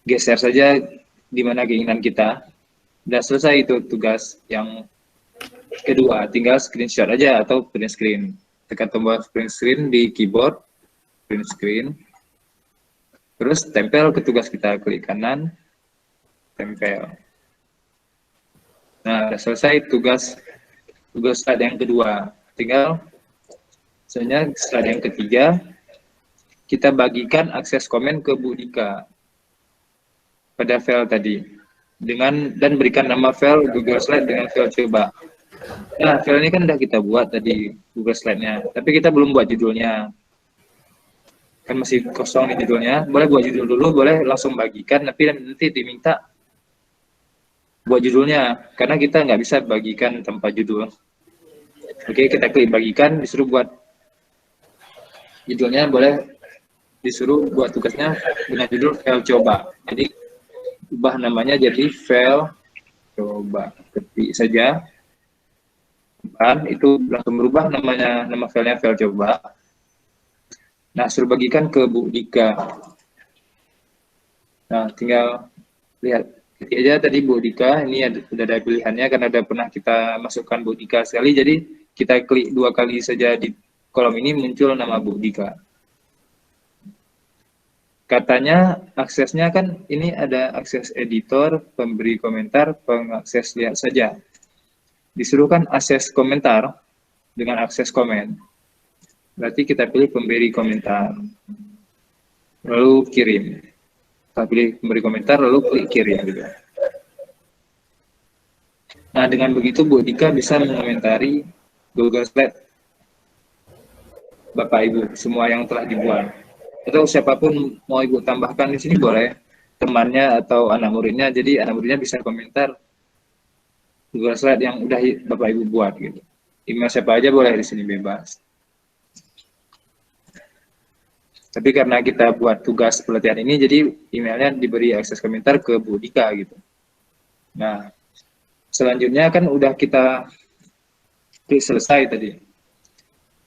geser saja di mana keinginan kita. Sudah selesai itu tugas yang kedua. Tinggal screenshot aja atau print screen. Tekan tombol print screen di keyboard, print screen. Terus tempel ke tugas kita, klik kanan, tempel. Nah, sudah selesai tugas slide yang kedua. Tinggal sebenarnya slide yang ketiga, kita bagikan akses komen ke Bu Dika pada file tadi dan berikan nama file Google Slide dengan file coba. Nah, file ini kan udah kita buat tadi Google Slide-nya, tapi kita belum buat judulnya. Kan masih kosong nih judulnya. Boleh buat judul dulu, boleh langsung bagikan, tapi nanti diminta buat judulnya, karena kita nggak bisa bagikan tanpa judul. Oke, kita klik bagikan, disuruh buat judulnya, boleh disuruh buat tugasnya dengan judul file coba. Jadi ubah namanya jadi file coba, ketik saja. Kan itu langsung berubah namanya, nama filenya file coba. Nah, suruh bagikan ke Bu Dika. Nah, tinggal lihat ketik aja tadi Bu Dika, ini sudah ada pilihannya karena ada pernah kita masukkan Bu Dika sekali, jadi kita klik 2 kali saja di kolom ini muncul nama Bu Dika. Katanya aksesnya kan ini ada akses editor, pemberi komentar, pengakses lihat saja. Disuruh kan akses komentar dengan akses komen. Berarti kita pilih pemberi komentar. Lalu kirim. Kita pilih pemberi komentar, lalu klik kirim juga. Nah, dengan begitu Bu Dika bisa mengomentari Google Slide Bapak Ibu, semua yang telah dibuat. Atau siapapun mau Ibu tambahkan di sini boleh, temannya atau anak muridnya, jadi anak muridnya bisa komentar Google Slide yang udah Bapak Ibu buat gitu. Email siapa aja boleh di sini bebas. Tapi karena kita buat tugas pelatihan ini, jadi emailnya diberi akses komentar ke Bu Dika gitu. Nah, selanjutnya kan udah kita klik selesai tadi.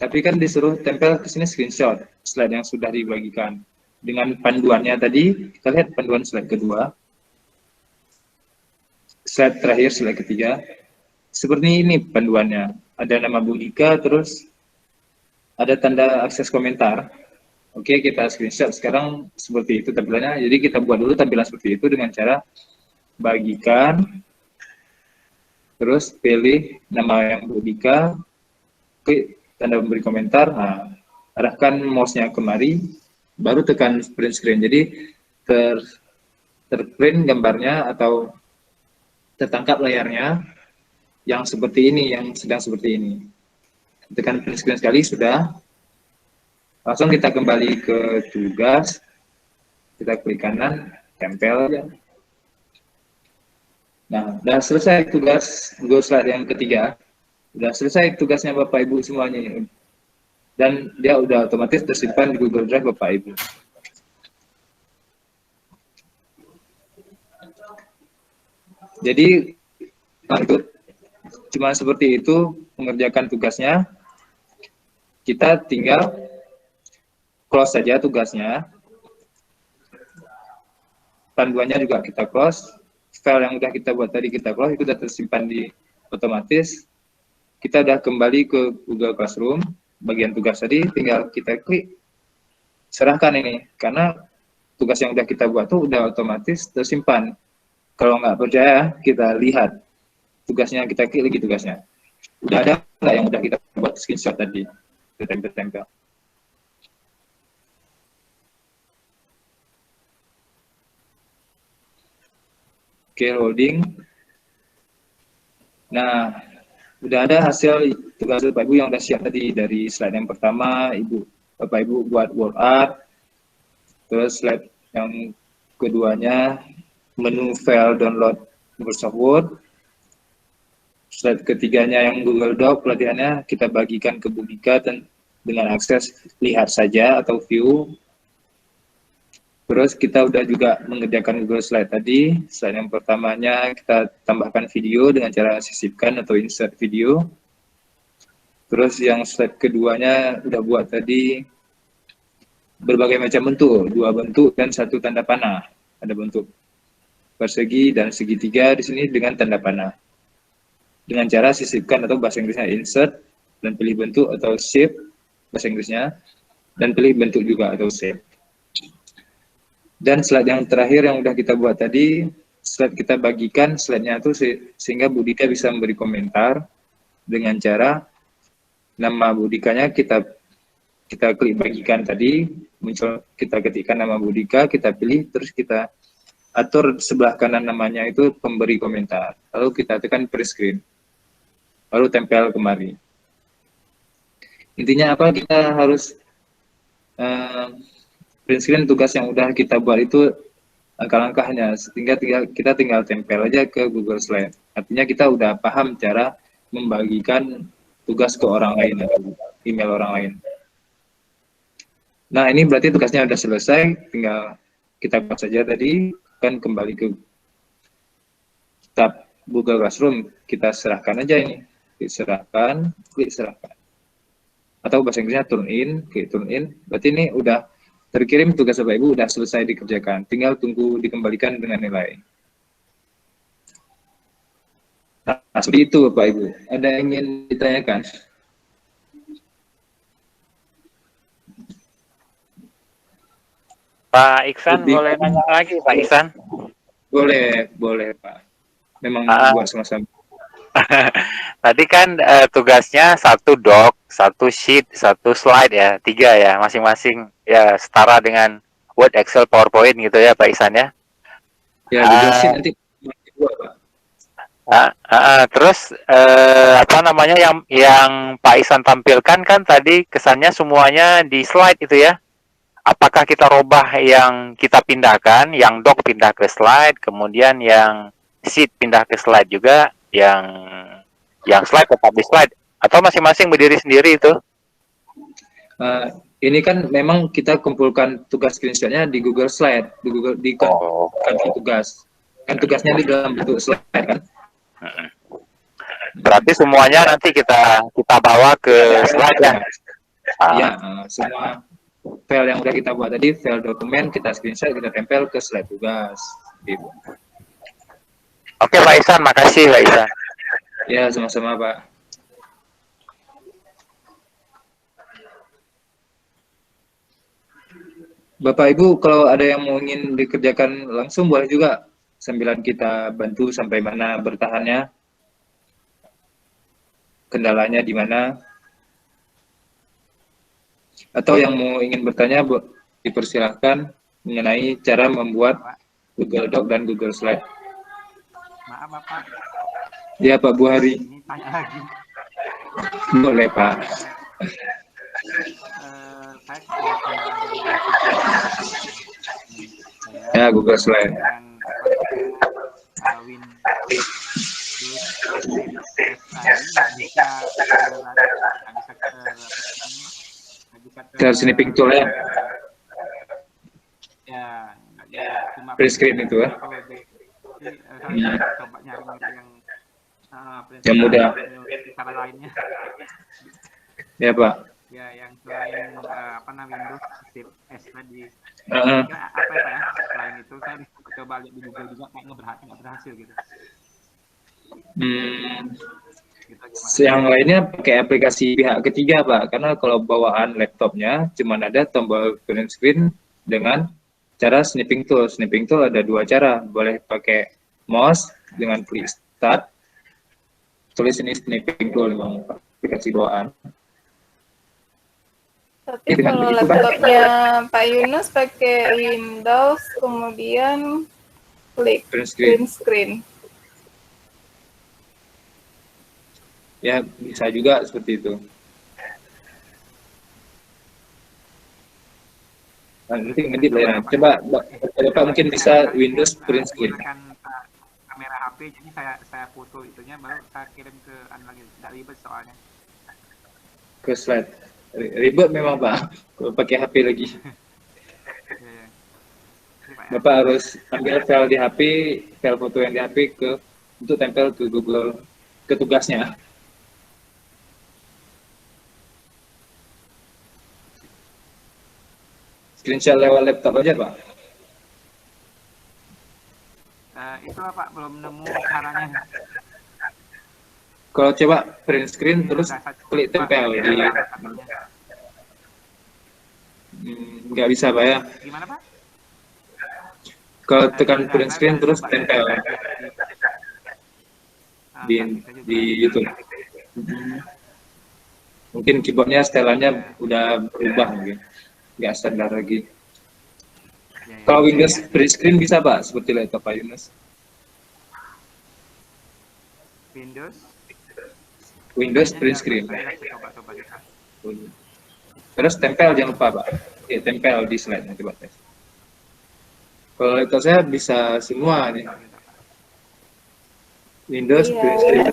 Tapi kan disuruh tempel ke sini screenshot slide yang sudah dibagikan. Dengan panduannya tadi, kita lihat panduan slide kedua. slide terakhir, slide ketiga. Seperti ini panduannya. Ada nama Bu Ika, terus ada tanda akses komentar. Oke, kita screenshot sekarang seperti itu tampilannya. Jadi kita buat dulu tampilan seperti itu dengan cara bagikan, terus pilih nama yang Bu Ika, klik tanda memberi komentar, nah, arahkan mouse-nya kemari, baru tekan print screen. Jadi terprint gambarnya atau tertangkap layarnya yang seperti ini, yang sedang seperti ini. Tekan print screen sekali, sudah. Langsung kita kembali ke tugas, kita klik kanan, tempel aja. Nah, sudah selesai tugas Google Slide yang ketiga. Sudah selesai tugasnya Bapak Ibu semuanya. Dan dia udah otomatis tersimpan di Google Drive Bapak Ibu. Jadi, lanjut. Cuma seperti itu mengerjakan tugasnya. Kita tinggal close saja tugasnya. Panduannya juga kita close. File yang udah kita buat tadi kita close, itu sudah tersimpan di otomatis. Kita udah kembali ke Google Classroom. Bagian tugas tadi tinggal kita klik serahkan ini, karena tugas yang udah kita buat tuh udah otomatis tersimpan. Kalau nggak percaya, kita lihat tugasnya, kita klik lagi tugasnya. Udah ada nggak yang udah kita buat screenshot tadi? Kita tempel-tempel. Oke, loading. Nah, udah ada hasil tugas Bapak Ibu yang udah siap tadi. Dari slide yang pertama, Bapak Ibu buat word art. Terus slide yang keduanya, menu file download Microsoft Word. Slide ketiganya yang Google Doc, pelatihannya kita bagikan ke Bu Ika dengan akses lihat saja atau view. Terus kita udah juga mengerjakan Google Slide tadi. Slide yang pertamanya kita tambahkan video dengan cara sisipkan atau insert video. Terus yang slide keduanya udah buat tadi berbagai macam bentuk, 2 bentuk dan 1 tanda panah. Ada bentuk persegi dan segitiga di sini dengan tanda panah. Dengan cara sisipkan atau bahasa Inggrisnya insert dan pilih bentuk atau shape bahasa Inggrisnya, dan pilih bentuk juga atau shape. Dan slide yang terakhir yang udah kita buat tadi, slide kita bagikan slide-nya itu sehingga Bu Dika bisa memberi komentar dengan cara nama Bu Dikanya kita klik bagikan tadi, muncul kita ketikkan nama Bu Dika, kita pilih, terus kita atur sebelah kanan namanya itu pemberi komentar. Lalu kita tekan print screen, lalu tempel kemari. Intinya apa? Kita harus print screen tugas yang udah kita buat itu langkah-langkahnya, sehingga kita tinggal tempel aja ke Google Slide. Artinya kita udah paham cara membagikan tugas ke orang lain atau email orang lain. Nah, ini berarti tugasnya udah selesai, tinggal kita buat saja tadi, kan kembali ke tab Google Classroom, kita serahkan aja ini, klik serahkan. Atau bahasa Inggrisnya turn in, klik turn in, berarti ini udah terkirim tugas Bapak Ibu, udah selesai dikerjakan, tinggal tunggu dikembalikan dengan nilai. Nah, seperti itu Bapak Ibu. Ada yang ingin ditanyakan? Pak Iksan, boleh nanya lagi Pak Iksan? Boleh Pak. Memang buat sama-sama. Tadi kan tugasnya 1 doc, 1 sheet, 1 slide ya, 3 ya, masing-masing ya setara dengan Word, Excel, PowerPoint gitu ya Pak Iksan ya? Ya, Google Sheet nanti 2 Pak. Terus apa namanya yang Pak Iksan tampilkan kan tadi kesannya semuanya di slide itu ya? Apakah kita robah yang kita pindahkan, yang doc pindah ke slide, kemudian yang sheet pindah ke slide juga, yang slide tetap di slide, atau masing-masing berdiri sendiri itu? Ini kan memang kita kumpulkan tugas screenshotnya di Google Slide, di kantor tugas. Kan tugasnya di dalam bentuk slide kan? Berarti semuanya nanti kita bawa ke slide ya? Iya, semua file yang udah kita buat tadi, file dokumen, kita screenshot, kita tempel ke slide tugas. Gitu. Oke Pak Ihsan, makasih Pak Ihsan. Ya, sama-sama Pak. Bapak Ibu, kalau ada yang mau ingin dikerjakan langsung boleh juga, sambilan kita bantu sampai mana bertahannya, kendalanya di mana. Atau yang mau ingin bertanya, dipersilahkan mengenai cara membuat Google Doc dan Google Slide. Maaf Bapak, Ya Pak Bu Hari. ini tanya lagi. Boleh Pak. Saya punya kendala dari saya Ya, Google Slide. dengan Windows bisa Ke snipping tool ya. Ya, cuma Print screen itu ya. saya coba nyari Yang mudah. cara lainnya. Ya Pak. Ya, yang selain Windows Shift S tadi. Uh-huh. Apa ya Pak ya? Selain itu saya coba lihat di Google juga kayak nggak berhasil gitu. Yang lainnya pakai aplikasi pihak ketiga Pak, karena kalau bawaan laptopnya cuma ada tombol print screen dengan cara snipping tool. Snipping tool ada dua cara, boleh pakai mouse dengan klik start, tulis ini snipping tool memang aplikasi bawaan. Tapi kalau laptopnya Pak Yunus pakai Windows, kemudian klik print screen. Ya, bisa juga seperti itu. Nah, nanti ngedit lah ya. Coba Bapak mungkin bisa Windows print screen. Kamera HP, jadi saya foto itunya baru saya kirim ke lagi. Tidak ribet soalnya. Ke slide. Ribet memang Pak, kalau pakai HP lagi. Bapak harus ambil file di HP, file foto yang di HP untuk tempel ke Google, ke tugasnya. Screenshot lewat laptop aja Pak. Itu Pak, belum nemu caranya. Kalau coba print screen terus klik tempel di nggak bisa Pak ya. Gimana Pak? Kalau tekan print screen terus tempel di YouTube. Mungkin keyboardnya setelannya udah berubah mungkin, nggak standar lagi. Kalau Windows print screen bisa Pak, seperti laptop Pak Yunus. Windows print screen. Terus tempel jangan lupa Pak. Ya, tempel di slide nanti Pak tes. Kalau laptop saya bisa semua nih. Windows print screen.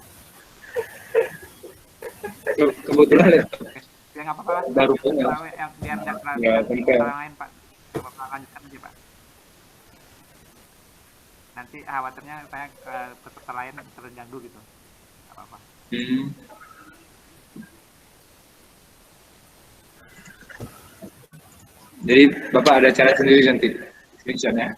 Kebetulan laptop baru punya. Ya, tempel. Lanjutkan aja Pak. Nanti khawatirnya saya peserta lain terganggu gitu. Apa-apa. Jadi Bapak ada cara sendiri nanti screenshotnya.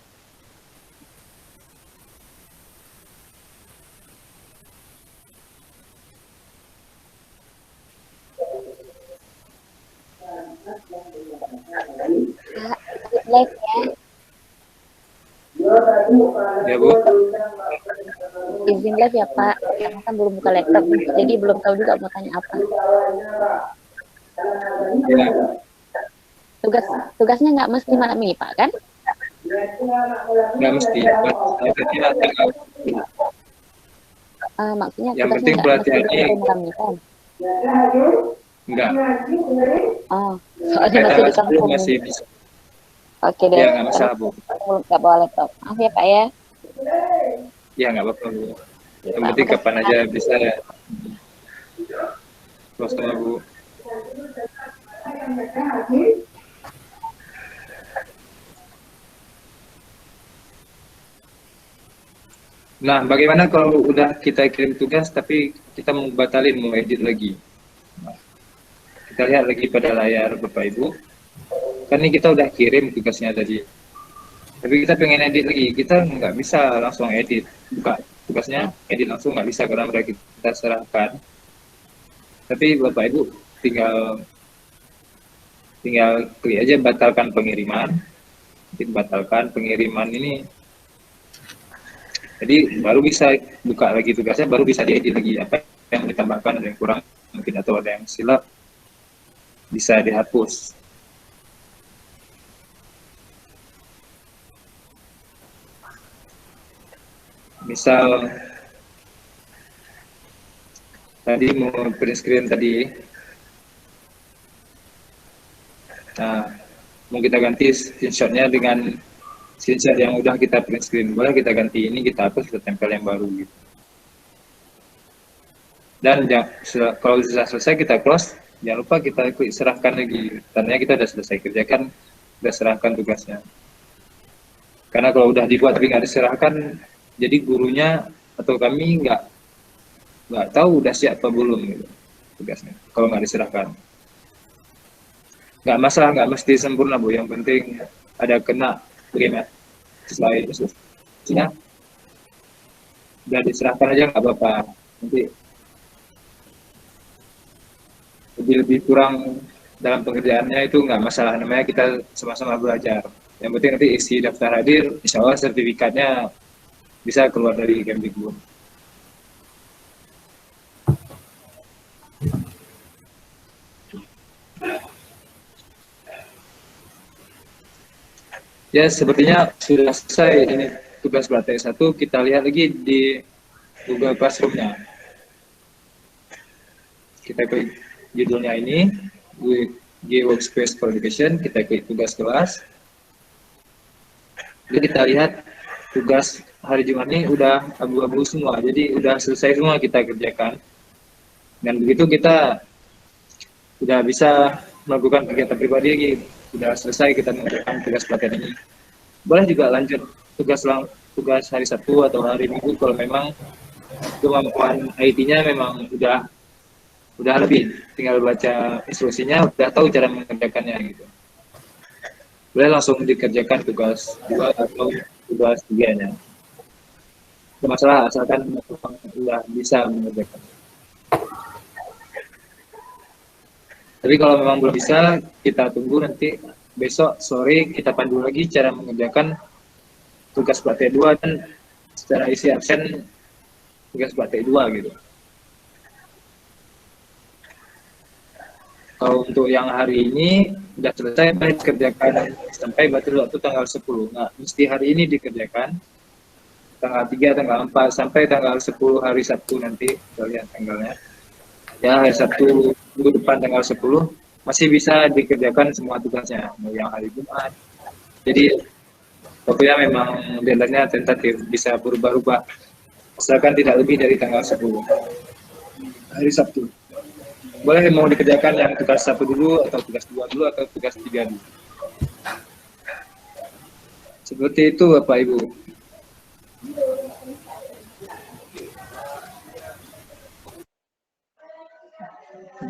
Live ya. Ya Bu. Izin live ya Pak, karena kan belum buka laptop, jadi belum tahu juga mau tanya apa. Ya. Tugasnya nggak mesti malam ini Pak kan? Nggak mesti. Maksudnya yang tugasnya penting nggak pelatihan mesti ini malam ini kan? enggak. Oh, soalnya masih di kampung. Masih bisa. Oke deh. Ya nggak masalah Bu. Nggak bawa laptop. Maaf ya Pak ya. Ya nggak apa-apa Bu. Yang penting kapan aja bisa ya. Terus sama Bu. Nah, bagaimana kalau udah kita kirim tugas tapi kita mau batalin, mau edit lagi? Nah, kita lihat lagi pada layar Bapak Ibu. Kan ini kita udah kirim tugasnya tadi. Tapi kita pengen edit lagi, kita nggak bisa langsung edit. Buka tugasnya edit langsung nggak bisa karena udah kita serahkan. Tapi Bapak Ibu tinggal klik aja batalkan pengiriman. Batalkan pengiriman ini, jadi baru bisa buka lagi tugasnya, baru bisa diedit lagi apa yang ditambahkan, ada yang kurang mungkin atau ada yang silap, bisa dihapus. Misal tadi mau print screen tadi, nah mau kita ganti screenshotnya dengan screenshot yang udah kita print screen, boleh kita ganti ini, kita hapus, kita tempel yang baru gitu. Dan kalau sudah selesai kita close, jangan lupa kita klik serahkan lagi, tandanya kita udah selesai kerjakan, udah serahkan tugasnya. Karena kalau udah dibuat tapi nggak diserahkan, jadi gurunya atau kami nggak tahu udah siap apa belum gitu tugasnya kalau nggak diserahkan. Nggak masalah, nggak mesti sempurna Bu, yang penting ada kena bagaimana sesuai instruksinya, udah diserahkan aja nggak apa-apa. Nanti lebih kurang dalam pengerjaannya itu nggak masalah, namanya kita sama-sama belajar. Yang penting nanti isi daftar hadir, insya Allah sertifikatnya bisa keluar dari Kemdikbud. Ya, sepertinya sudah selesai ini tugas praktek 1. Kita lihat lagi di Google Classroom-nya. Kita klik judulnya ini, G Workspace for Education, kita klik tugas kelas. Jadi kita lihat tugas hari Jumat ini udah abu-abu semua, jadi udah selesai semua kita kerjakan. Dan begitu kita udah bisa melakukan kegiatan pribadi lagi, sudah selesai kita mengerjakan tugas pelatihan ini. Boleh juga lanjut tugas hari Sabtu atau hari Minggu kalau memang kemampuan IT-nya memang udah lebih, tinggal baca instruksinya, udah tahu cara mengerjakannya gitu. Boleh langsung dikerjakan tugas 2 atau tugas 3-nya. Tidak masalah asalkan sudah bisa mengerjakan. Tapi kalau memang belum bisa, kita tunggu nanti besok sore kita pandu lagi cara mengerjakan tugas praktek 2 dan secara isi absen tugas praktek 2 gitu. Kalau untuk yang hari ini sudah selesai, dikerjakan sampai batas waktu tanggal 10. Nah, mesti hari ini dikerjakan. Tanggal 3, tanggal 4, sampai tanggal 10 hari Sabtu nanti, kita lihat tanggalnya. Ya, hari Sabtu minggu depan tanggal 10 masih bisa dikerjakan semua tugasnya, mau yang hari Jumat. Jadi pokoknya memang deadline-nya tentatif, bisa berubah-ubah asalkan tidak lebih dari tanggal 10 hari Sabtu. Boleh mau dikerjakan yang tugas 1 dulu, atau tugas 2 dulu, atau tugas 3 dulu. Seperti itu Bapak Ibu.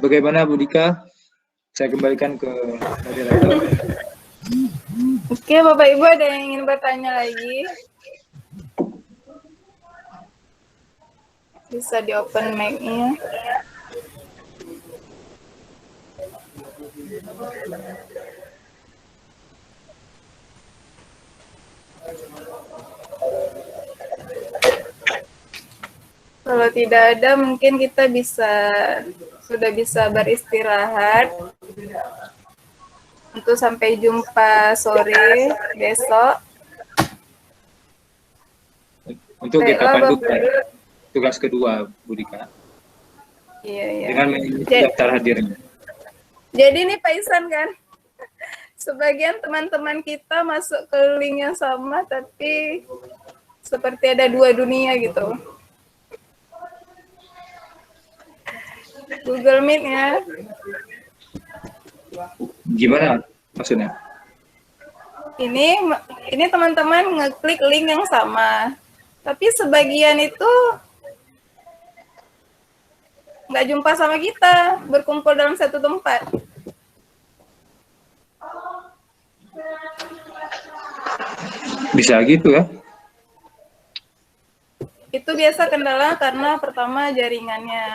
Bagaimana Bu Dika? Saya kembalikan ke moderator. Oke, Bapak Ibu ada yang ingin bertanya lagi? Bisa di open mic-nya. Kalau tidak ada, mungkin kita sudah bisa beristirahat. Untuk sampai jumpa sore besok. Untuk kita pandu tugas kedua, Bu Dika. Iya. Dengan mengisi daftar hadirnya. Jadi ini Pak Ihsan kan, sebagian teman-teman kita masuk ke link yang sama, tapi seperti ada 2 dunia gitu. Google Meet ya. Gimana maksudnya? Ini teman-teman ngeklik link yang sama, tapi sebagian itu nggak jumpa sama kita, berkumpul dalam satu tempat. Bisa gitu ya? Itu biasa kendala karena pertama jaringannya.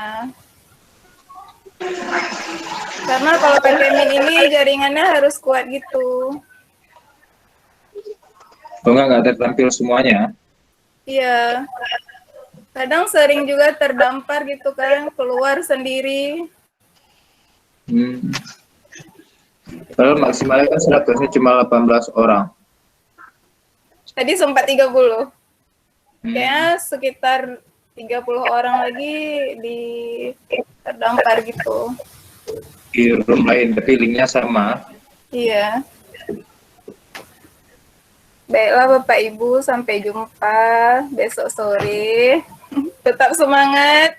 Karena kalau pakai Meet ini jaringannya harus kuat gitu. Kalau nggak tertampil semuanya. Iya. Kadang sering juga terdampar gitu kan, keluar sendiri. Padahal maksimalnya kan seratnya cuma 18 orang. Tadi sempat 30. Kayaknya sekitar 30 orang lagi di terdampar gitu. Di room lain, tapi linknya sama. Iya. Baiklah Bapak Ibu, sampai jumpa besok sore. Tetap semangat.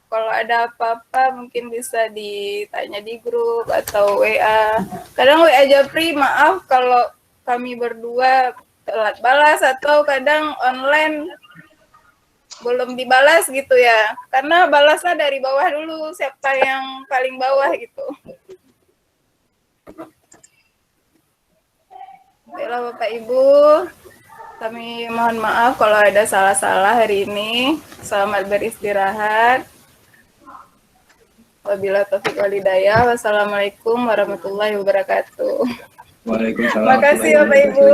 Kalau ada apa-apa mungkin bisa ditanya di grup atau WA. Kadang WA Japri, maaf kalau kami berdua telat balas atau kadang online belum dibalas gitu ya. Karena balasnya dari bawah dulu, siapa yang paling bawah gitu. Baiklah Bapak Ibu, kami mohon maaf kalau ada salah-salah hari ini. Selamat beristirahat. Wabillahi taufiq wal hidayah. Wassalamualaikum warahmatullahi wabarakatuh. Waalaikumsalam. Terima kasih Bapak Ibu.